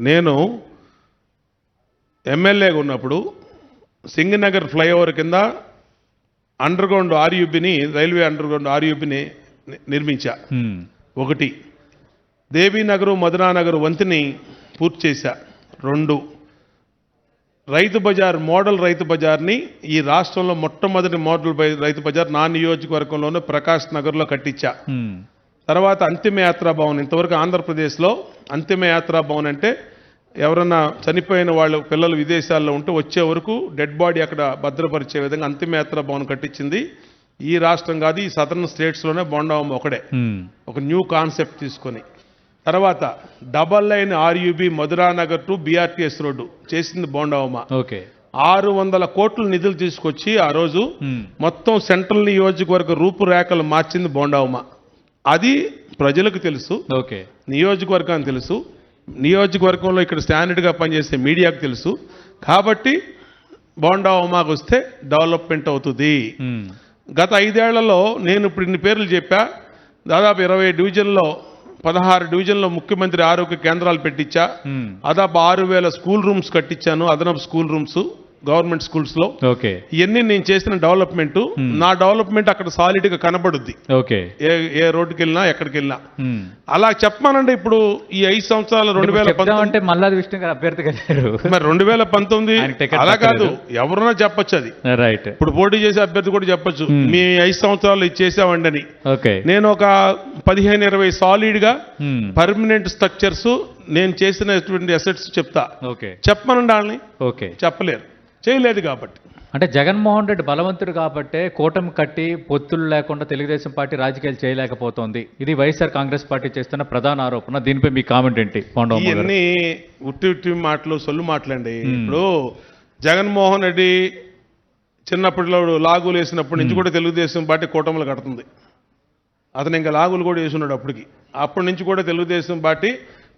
నేను ఎమ్మెల్యేగా ఉన్నప్పుడు సింగనగర్ ఫ్లైఓవర్ కింద అండర్గ్రౌండ్ ఆర్యూబీని, రైల్వే అండర్గ్రౌండ్ ఆర్యూబీని నిర్మించా. ఒకటి, దేవీనగరు మధురానగర్ వంతిని పూర్తి చేశా. 2, రైతు బజార్, మోడల్ రైతు బజార్ని ఈ రాష్ట్రంలో మొట్టమొదటి మోడల్ రైతు బజార్ నా నియోజకవర్గంలోనే ప్రకాష్ నగర్లో కట్టించా. తర్వాత అంతిమయాత్రా భవన్, ఇంతవరకు ఆంధ్రప్రదేశ్లో అంతిమయాత్రా భవన్ అంటే ఎవరన్నా చనిపోయిన వాళ్ళు పిల్లలు విదేశాల్లో ఉంటే వచ్చే వరకు డెడ్ బాడీ అక్కడ భద్రపరిచే విధంగా అంతిమయాత్రా భవన్ కట్టించింది ఈ రాష్ట్రం కాదు, ఈ సదర్న్ స్టేట్స్లోనే బోండావమ్మ ఒకడే, ఒక న్యూ కాన్సెప్ట్ తీసుకొని. తర్వాత double line RUB Madhuranagar to BRTS road చేసింది బోండావమ్మ. 600 కోట్ల నిధులు తీసుకొచ్చి ఆ రోజు మొత్తం సెంట్రల్ నియోజకవర్గ రూపురేఖలు మార్చింది బోండావమ్మ. అది ప్రజలకు తెలుసు, నియోజకవర్గానికి తెలుసు, నియోజకవర్గంలో ఇక్కడ స్టాండర్డ్గా పనిచేసే మీడియాకు తెలుసు. కాబట్టి బోండావమ్మకు వస్తే డెవలప్మెంట్ అవుతుంది. గత 5 ఏళ్లలో నేను ఇప్పుడు ఇన్ని పేర్లు చెప్పా, దాదాపు 20 డివిజన్లో 16 డివిజన్లో ముఖ్యమంత్రి ఆరోగ్య కేంద్రాలు పెట్టించా. దాదాపు 6000 స్కూల్ రూమ్స్ కట్టించాను, అదనపు స్కూల్ రూమ్స్ గవర్నమెంట్ స్కూల్స్ లో. ఇవన్నీ నేను చేసిన డెవలప్మెంట్. నా డెవలప్మెంట్ అక్కడ సాలిడ్ గా కనబడుద్ది, ఏ రోడ్డుకి వెళ్ళినా ఎక్కడికి వెళ్ళినా. అలా చెప్పమానండి. ఇప్పుడు ఈ 5 సంవత్సరాలు 2019 మరి 2019 అలా కాదు, ఎవరన్నా చెప్పచ్చు అది. ఇప్పుడు పోటీ చేసే అభ్యర్థి కూడా చెప్పచ్చు, మీ 5 సంవత్సరాలు ఇది చేసామండి అని. నేను ఒక 15-20 సాలిడ్ గా పర్మనెంట్ స్ట్రక్చర్స్ నేను చేసినటువంటి అసెట్స్ చెప్తా. చెప్పమనండి వాళ్ళని, చెప్పలేరు, చేయలేదు. కాబట్టి అంటే జగన్మోహన్ రెడ్డి బలవంతుడు కాబట్టే కూటమి కట్టి పొత్తులు లేకుండా తెలుగుదేశం పార్టీ రాజకీయాలు చేయలేకపోతోంది. ఇది వైఎస్ఆర్ కాంగ్రెస్ పార్టీ చేస్తున్న ప్రధాన ఆరోపణ. దీనిపై మీ కామెంట్ ఏంటి? ఇవన్నీ ఉట్టి మాటలు, సొల్లు మాటలండి. ఇప్పుడు జగన్మోహన్ రెడ్డి చిన్నప్పటిలో లాగులు వేసినప్పటి నుంచి కూడా తెలుగుదేశం పార్టీ కూటములు కడుతుంది. అతను ఇంకా లాగులు కూడా వేసున్నాడు అప్పటి నుంచి కూడా తెలుగుదేశం పార్టీ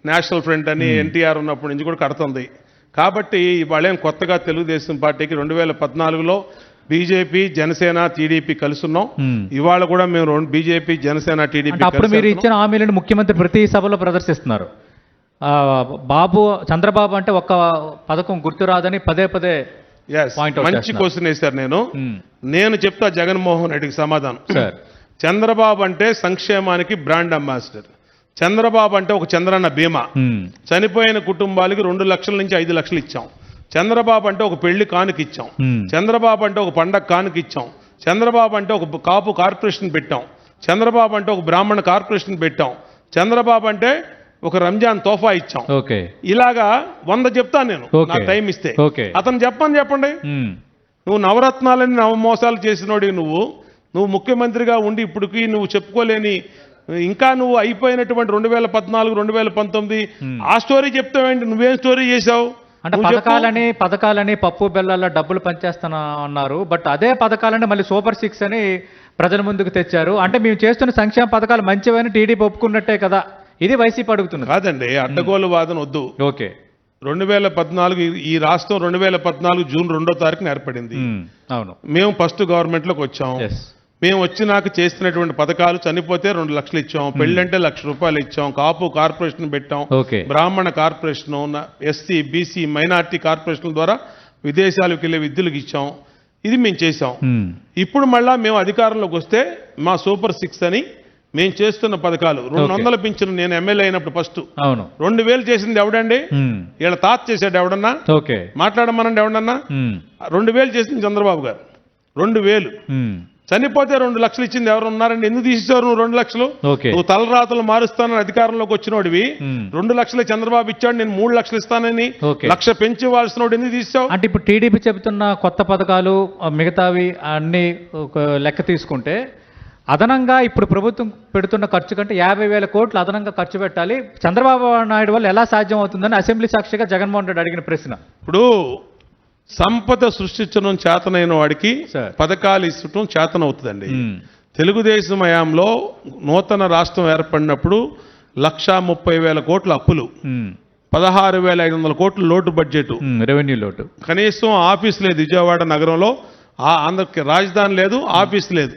నేషనల్ ఫ్రంట్ అని ఎన్టీఆర్ ఉన్నప్పటి నుంచి కూడా కడుతుంది. కాబట్టి ఇవాళేం కొత్తగా తెలుగుదేశం పార్టీకి 2014లో బీజేపీ, జనసేన, టీడీపీ కలుసున్నాం. ఇవాళ కూడా మేము బీజేపీ, జనసేన, టీడీపీ. అప్పుడు మీరు ఇచ్చిన హామీలను ముఖ్యమంత్రి ప్రతి సభలో ప్రదర్శిస్తున్నారు. చంద్రబాబు అంటే ఒక్క పథకం గుర్తురాదని పదే మంచి క్వశ్చన్ వేశారు. నేను చెప్తా జగన్మోహన్ రెడ్డికి సమాధానం. చంద్రబాబు అంటే సంక్షేమానికి బ్రాండ్ అంబాసిడర్. చంద్రబాబు అంటే ఒక చంద్రన్న బీమా, చనిపోయిన కుటుంబాలకి 2 లక్షల నుంచి 5 లక్షలు ఇచ్చాం. చంద్రబాబు అంటే ఒక పెళ్లి కానుక ఇచ్చాం. చంద్రబాబు అంటే ఒక పండగ కానుక ఇచ్చాం. చంద్రబాబు అంటే ఒక కాపు కార్పొరేషన్ పెట్టాం. చంద్రబాబు అంటే ఒక బ్రాహ్మణ కార్పొరేషన్ పెట్టాం. చంద్రబాబు అంటే ఒక రంజాన్ తోఫా ఇచ్చాం. ఇలాగా 100 చెప్తాను నేను, నా టైం ఇస్తే. అతను చెప్పండి. నువ్వు నవరత్నాలని నవమోసాలు చేసినోడి నువ్వు ముఖ్యమంత్రిగా ఉండి ఇప్పటికి నువ్వు చెప్పుకోలేని, ఇంకా నువ్వు అయిపోయినటువంటి 2014, 2019 ఆ స్టోరీ చెప్తావేంటి? నువ్వేం స్టోరీ చేసావు? అంటే పథకాలని పప్పు బెల్లాల్లో డబ్బులు పంచేస్తున్నా అన్నారు. బట్ అదే పథకాలని మళ్ళీ సూపర్ 6 అని ప్రజల ముందుకు తెచ్చారు. అంటే మేము చేస్తున్న సంక్షేమ పథకాలు మంచివని టీడీపీ ఒప్పుకున్నట్టే కదా, ఇది వైసీపీ అడుగుతున్నారు. కాదండి, అడ్డగోలు వాదన వద్దు. 2014 ఈ రాష్ట్రం 2014 జూన్ 2వ తారీఖున ఏర్పడింది. అవును, మేము ఫస్ట్ గవర్నమెంట్లోకి వచ్చాం. మేము వచ్చినాక చేస్తున్నటువంటి పథకాలు, చనిపోతే 2 లక్షలు ఇచ్చాం, పెళ్ళంటే 1 లక్ష రూపాయలు ఇచ్చాం, కాపు కార్పొరేషన్ పెట్టాం, ఓకే. బ్రాహ్మణ corporation, SC BC minority corporation ద్వారా విదేశాలకు వెళ్ళే విద్యులకు ఇచ్చాం. ఇది మేము చేసాం. ఇప్పుడు మళ్ళా మేము అధికారంలోకి వస్తే మా సూపర్ 6 అని మేము చేస్తున్న పథకాలు 200 పింఛను. నేను ఎమ్మెల్యే అయినప్పుడు ఫస్ట్ అవును 2000 చేసింది ఎవడండి? వీళ్ళ తాత చేశాడు ఎవడన్నా? ఓకే. మాట్లాడమనండి ఎవడన్నా? 2000 చేసింది చంద్రబాబు గారు. 2000 చనిపోతే 2 లక్షలు ఇచ్చింది ఎవరు ఉన్నారండి? ఎందుకు తీసేవారు నువ్వు 2 లక్షలు? నువ్వు తలరాతలు మారుస్తానని అధికారంలోకి వచ్చినోడివి 2 లక్షలే చంద్రబాబు ఇచ్చాడు, నేను 3 లక్షలు ఇస్తానని 1 లక్ష పెంచి ఇవ్వాల్సినోడు ఎందుకు తీసావు? అంటే ఇప్పుడు టీడీపీ చెబుతున్న కొత్త పథకాలు మిగతావి అన్ని ఒక లెక్క తీసుకుంటే అదనంగా ఇప్పుడు ప్రభుత్వం పెడుతున్న ఖర్చు కంటే 50,000 కోట్లు అదనంగా ఖర్చు పెట్టాలి. చంద్రబాబు నాయుడు వల్ల ఎలా సాధ్యం అవుతుందని అసెంబ్లీ సాక్షిగా జగన్మోహన్ రెడ్డి అడిగిన ప్రశ్న. ఇప్పుడు సంపద సృష్టించడం చేతనైన వాడికి పథకాలు ఇచ్చడం చేతనవుతుందండి. తెలుగుదేశం హయాంలో నూతన రాష్ట్రం ఏర్పడినప్పుడు 1,30,000 కోట్ల అప్పులు, 16,500 కోట్ల లోటు బడ్జెట్, రెవెన్యూ లోటు, కనీసం ఆఫీస్ లేదు విజయవాడ నగరంలో, ఆంధ్రకి రాజధాని లేదు, ఆఫీస్ లేదు.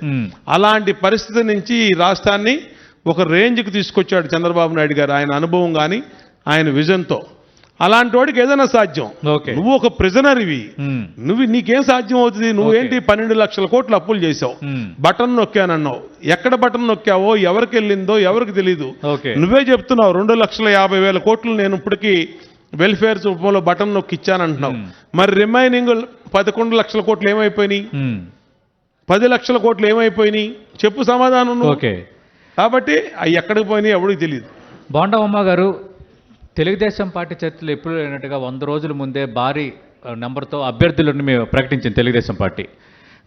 అలాంటి పరిస్థితి నుంచి ఈ రాష్ట్రాన్ని ఒక రేంజ్కి తీసుకొచ్చాడు చంద్రబాబు నాయుడు గారు, ఆయన అనుభవం కానీ ఆయన విజన్తో. అలాంటి వాడికి ఏదైనా సాధ్యం. నువ్వు ఒక ప్రిజనర్ ఇవి, నీకేం సాధ్యం అవుతుంది? నువ్వేంటి 12 లక్షల కోట్లు అప్పులు చేసావు, బటన్ నొక్కానన్నావు. ఎక్కడ బటన్ నొక్కావో, ఎవరికి వెళ్ళిందో ఎవరికి తెలీదు. నువ్వే చెప్తున్నావు 2,50,000 కోట్లు నేను ఇప్పటికీ వెల్ఫేర్ రూపంలో బటన్ నొక్కి ఇచ్చానంటున్నావు. మరి రిమైనింగ్ 11 లక్షల కోట్లు ఏమైపోయినాయి? 10 లక్షల కోట్లు ఏమైపోయినాయి? చెప్పు సమాధానం. కాబట్టి అవి ఎక్కడికి పోయినాయి ఎవరికి తెలియదు. బోండమ్మ గారు, తెలుగుదేశం పార్టీ చర్చలు ఎప్పుడు లేనట్టుగా 100 రోజుల ముందే భారీ నెంబర్తో అభ్యర్థులను మేము ప్రకటించింది తెలుగుదేశం పార్టీ.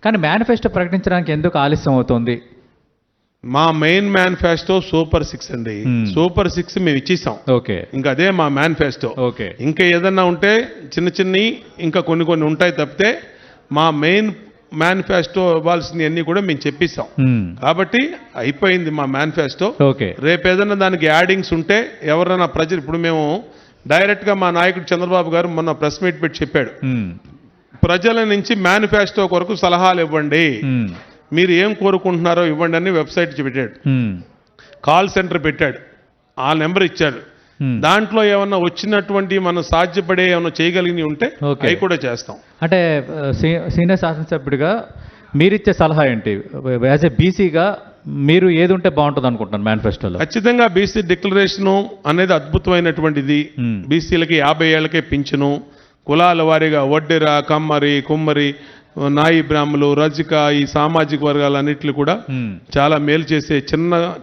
కానీ మేనిఫెస్టో ప్రకటించడానికి ఎందుకు ఆలస్యం అవుతుంది? మా మెయిన్ మేనిఫెస్టో సూపర్ 6 అండి. సూపర్ 6 మేము ఇచ్చేసాం. ఓకే. ఇంకా అదే మా మేనిఫెస్టో. ఓకే. ఇంకా ఏదన్నా ఉంటే చిన్న ఇంకా కొన్ని ఉంటాయి తప్పితే మా మెయిన్ మేనిఫెస్టో ఇవ్వాల్సింది అన్ని కూడా మేము చెప్పేసాం. కాబట్టి అయిపోయింది మా మేనిఫెస్టో. రేపు ఏదన్నా దానికి యాడింగ్స్ ఉంటే ఎవరైనా ప్రజలు, ఇప్పుడు మేము డైరెక్ట్ గా మా నాయకుడు చంద్రబాబు గారు మొన్న ప్రెస్ మీట్ పెట్టి చెప్పాడు, ప్రజల నుంచి మేనిఫెస్టో కొరకు సలహాలు ఇవ్వండి, మీరు ఏం కోరుకుంటున్నారో ఇవ్వండి అని వెబ్సైట్ పెట్టాడు, కాల్ సెంటర్ పెట్టాడు, ఆ నెంబర్ ఇచ్చాడు. దాంట్లో ఏమన్నా వచ్చినటువంటి మనం సాధ్యపడే ఏమన్నా చేయగలిగినవి ఉంటే అవి కూడా చేస్తాం. అంటే సీనియర్ శాసనసభ్యుడిగా మీరిచ్చే సలహా ఏంటి? యాజ్ ఏ బీసీగా మీరు ఏది ఉంటే బాగుంటుంది అనుకుంటున్నారు మేనిఫెస్టోలో? ఖచ్చితంగా బీసీ డిక్లరేషన్ అనేది అద్భుతమైనటువంటిది. బీసీలకి 50 ఏళ్లకే పింఛను, కులాల వారీగా వడ్డెర, కమ్మరి, కుమ్మరి, నాయి బ్రాహ్మలు, రజిక, ఈ సామాజిక వర్గాలన్నిట్లు కూడా చాలా మేలు చేసే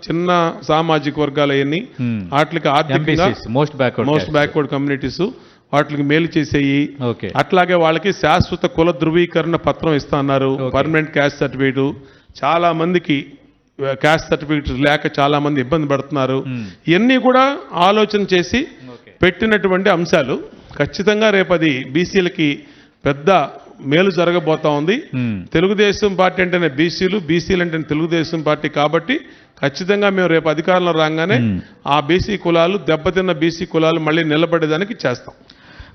చిన్న సామాజిక వర్గాలు అవన్నీ వాటికి ఆర్థికంగా మోస్ట్ బ్యాక్వర్డ్ కమ్యూనిటీస్ వాటికి మేలు చేసేయి. అట్లాగే వాళ్ళకి శాశ్వత కుల ధృవీకరణ పత్రం ఇస్తా అన్నారు, పర్మనెంట్ క్యాస్ట్ సర్టిఫికేట్. చాలా మందికి క్యాస్ట్ సర్టిఫికేట్ లేక చాలా మంది ఇబ్బంది పడుతున్నారు. ఇవన్నీ కూడా ఆలోచన చేసి పెట్టినటువంటి అంశాలు. ఖచ్చితంగా రేపది బీసీలకి పెద్ద మేలు జరగబోతా ఉంది. తెలుగుదేశం పార్టీ అంటేనే బీసీలు అంటేనే తెలుగుదేశం పార్టీ. కాబట్టి ఖచ్చితంగా మేము రేపు అధికారంలో రాగానే ఆ బీసీ కులాలు, దెబ్బతిన్న బీసీ కులాలు మళ్ళీ నిలబడేదానికి చేస్తాం.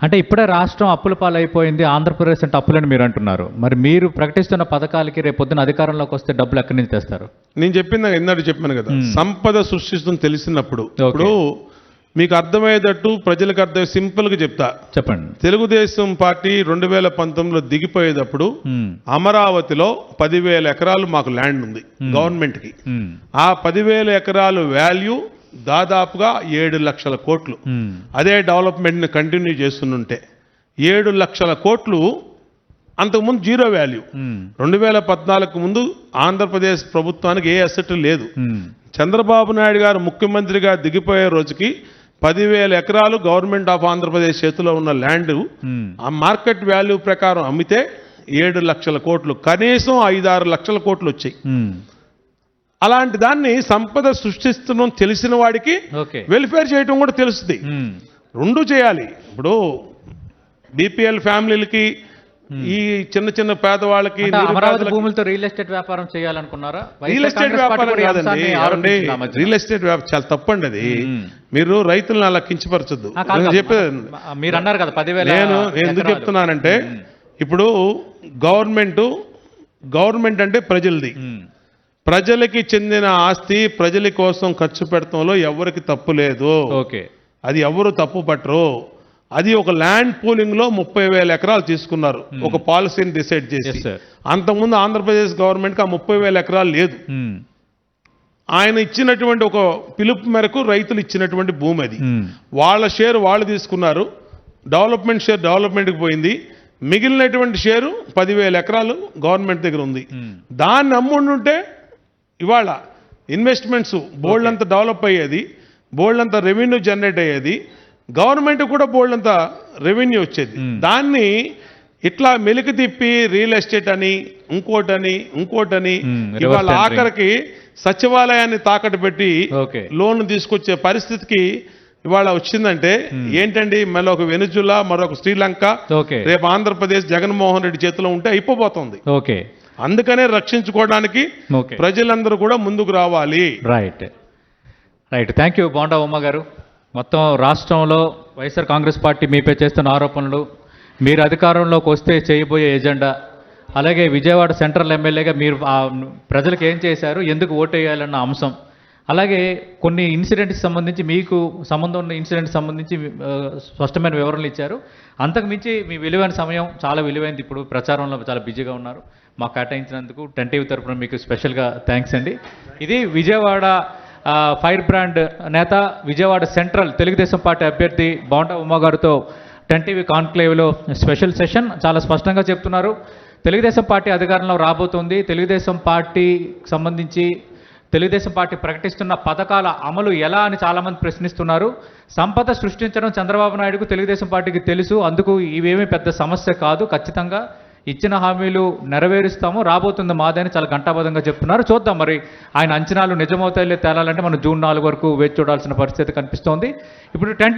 అంటే ఇప్పుడే రాష్ట్రం అప్పుల పాలైపోయింది, ఆంధ్రప్రదేశ్ అంటే అప్పులని మీరు అంటున్నారు. మరి మీరు ప్రకటిస్తున్న పథకాలకి రేపు పొద్దున అధికారంలోకి వస్తే డబ్బులు ఎక్కడి నుంచి తెస్తారు? నేను చెప్పాను కదా, సంపద సృష్టిస్తుంది తెలిసినప్పుడు. ఇప్పుడు మీకు అర్థమయ్యేటట్టు ప్రజలకు సింపుల్గా చెప్పండి. తెలుగుదేశం పార్టీ 2019లో దిగిపోయేటప్పుడు అమరావతిలో 10,000 ఎకరాలు మాకు ల్యాండ్ ఉంది గవర్నమెంట్కి. ఆ 10,000 ఎకరాలు వాల్యూ దాదాపుగా 7 లక్షల కోట్లు. అదే డెవలప్మెంట్ని కంటిన్యూ చేస్తుంటే 7 లక్షల కోట్లు అంతకుముందు జీరో వాల్యూ. 2014 ముందు ఆంధ్రప్రదేశ్ ప్రభుత్వానికి ఏ అసెట్ లేదు. చంద్రబాబు నాయుడు గారు ముఖ్యమంత్రిగా దిగిపోయే రోజుకి 10,000 ఎకరాలు గవర్నమెంట్ ఆఫ్ ఆంధ్రప్రదేశ్ చేతిలో ఉన్న ల్యాండ్ ఆ మార్కెట్ వాల్యూ ప్రకారం అమ్మితే 7 లక్షల కోట్లు, కనీసం 5-6 లక్షల కోట్లు వచ్చాయి. అలాంటి దాన్ని సంపద సృష్టిస్తున్నాం తెలిసిన వాడికి వెల్ఫేర్ చేయటం కూడా తెలుస్తుంది. రెండు చేయాలి. ఇప్పుడు బీపీఎల్ ఫ్యామిలీలకి, ఈ చిన్న పేదవాళ్ళకి, అమరావతి భూములతో రియల్ ఎస్టేట్ వ్యాపారం చేయాలనుకున్నారా? రియల్ ఎస్టేట్ వ్యాపారం కాదండి, రియల్ ఎస్టేట్ వ్యాపారం చాలా తప్పండి. అది మీరు రైతులను అలా కించపరచొద్దు. చెప్పేది మీరు అన్నారు కదా 10,000. నేను ఎందుకు చెప్తున్నానంటే, ఇప్పుడు గవర్నమెంట్ అంటే ప్రజలది. ప్రజలకి చెందిన ఆస్తి ప్రజల కోసం ఖర్చు పెడతంలో ఎవరికి తప్పు లేదు. ఓకే, అది ఎవరు తప్పు పట్టరు. అది ఒక ల్యాండ్ పూలింగ్ లో 30,000 ఎకరాలు తీసుకున్నారు ఒక పాలసీని డిసైడ్ చేసి. Yes, sir. అంతకుముందు ఆంధ్రప్రదేశ్ గవర్నమెంట్కి ఆ 30,000 ఎకరాలు లేదు. ఆయన ఇచ్చినటువంటి ఒక పిలుపు మేరకు రైతులు ఇచ్చినటువంటి భూమి అది. వాళ్ళ షేర్ వాళ్ళు తీసుకున్నారు. డెవలప్మెంట్ షేర్ డెవలప్మెంట్కి పోయింది. మిగిలినటువంటి షేరు 10,000 ఎకరాలు గవర్నమెంట్ దగ్గర ఉంది. దాన్ని అమ్ముంటుంటే ఇవాళ ఇన్వెస్ట్మెంట్స్ బోల్డ్ అంతా డెవలప్ అయ్యేది, బోల్డ్ అంతా రెవెన్యూ జనరేట్ అయ్యేది, గవర్నమెంట్ కూడా బోల్డ్ అంతా రెవెన్యూ వచ్చేది. దాన్ని ఇట్లా మెలికి తిప్పి రియల్ ఎస్టేట్ అని ఇంకోటని ఇవాళ ఆఖరికి సచివాలయాన్ని తాకట్టు పెట్టి లోన్ తీసుకొచ్చే పరిస్థితికి ఇవాళ వచ్చిందంటే ఏంటండి? మళ్ళీ ఒక వెనుజులా, మరొక శ్రీలంక, రేపు ఆంధ్రప్రదేశ్ జగన్మోహన్ రెడ్డి చేతిలో ఉంటే అయిపోబోతోంది. ఓకే, అందుకనే రక్షించుకోవడానికి ప్రజలందరూ కూడా ముందుకు రావాలి. Right right, thank you bonda ఉమ్మ గారు. మొత్తం రాష్ట్రంలో వైఎస్ఆర్ కాంగ్రెస్ పార్టీ మీపై చేస్తున్న ఆరోపణలు, మీరు అధికారంలోకి వస్తే చేయబోయే ఎజెండా, అలాగే విజయవాడ సెంట్రల్ ఎమ్మెల్యేగా మీరు ప్రజలకు ఏం చేశారు, ఎందుకు ఓటు వేయాలన్న అంశం, అలాగే కొన్ని ఇన్సిడెంట్కి సంబంధించి మీకు సంబంధం ఉన్న ఇన్సిడెంట్కి సంబంధించి స్పష్టమైన వివరణలు ఇచ్చారు. అంతకు మించి మీ విలువైన సమయం చాలా విలువైనది. ఇప్పుడు ప్రచారంలో చాలా బిజీగా ఉన్నారు. మాకు కేటాయించినందుకు 10 TV తరఫున మీకు స్పెషల్గా థ్యాంక్స్ అండి. ఇది విజయవాడ ఫైర్ బ్రాండ్ నేత, విజయవాడ సెంట్రల్ తెలుగుదేశం పార్టీ అభ్యర్థి బోండా ఉమ్మ గారితో 10 TV కాన్క్లేవ్లో స్పెషల్ సెషన్. చాలా స్పష్టంగా చెప్తున్నారు, తెలుగుదేశం పార్టీ అధికారంలో రాబోతుంది. తెలుగుదేశం పార్టీకి సంబంధించి తెలుగుదేశం పార్టీ ప్రకటిస్తున్న పథకాల అమలు ఎలా అని చాలామంది ప్రశ్నిస్తున్నారు. సంపద సృష్టించడం చంద్రబాబు నాయుడుకు తెలుగుదేశం పార్టీకి తెలుసు. అందుకు ఇవేమీ పెద్ద సమస్య కాదు, ఖచ్చితంగా ఇచ్చిన హామీలు నెరవేరుస్తాము, రాబోతుంది మాదని చాలా ఘంటాబద్ధంగా చెప్తున్నారు. చూద్దాం మరి ఆయన అంచనాలు నిజమవుతాయో తేలాలంటే మనం జూన్ 4 వరకు వేచి చూడాల్సిన పరిస్థితి కనిపిస్తోంది. ఇప్పుడు 10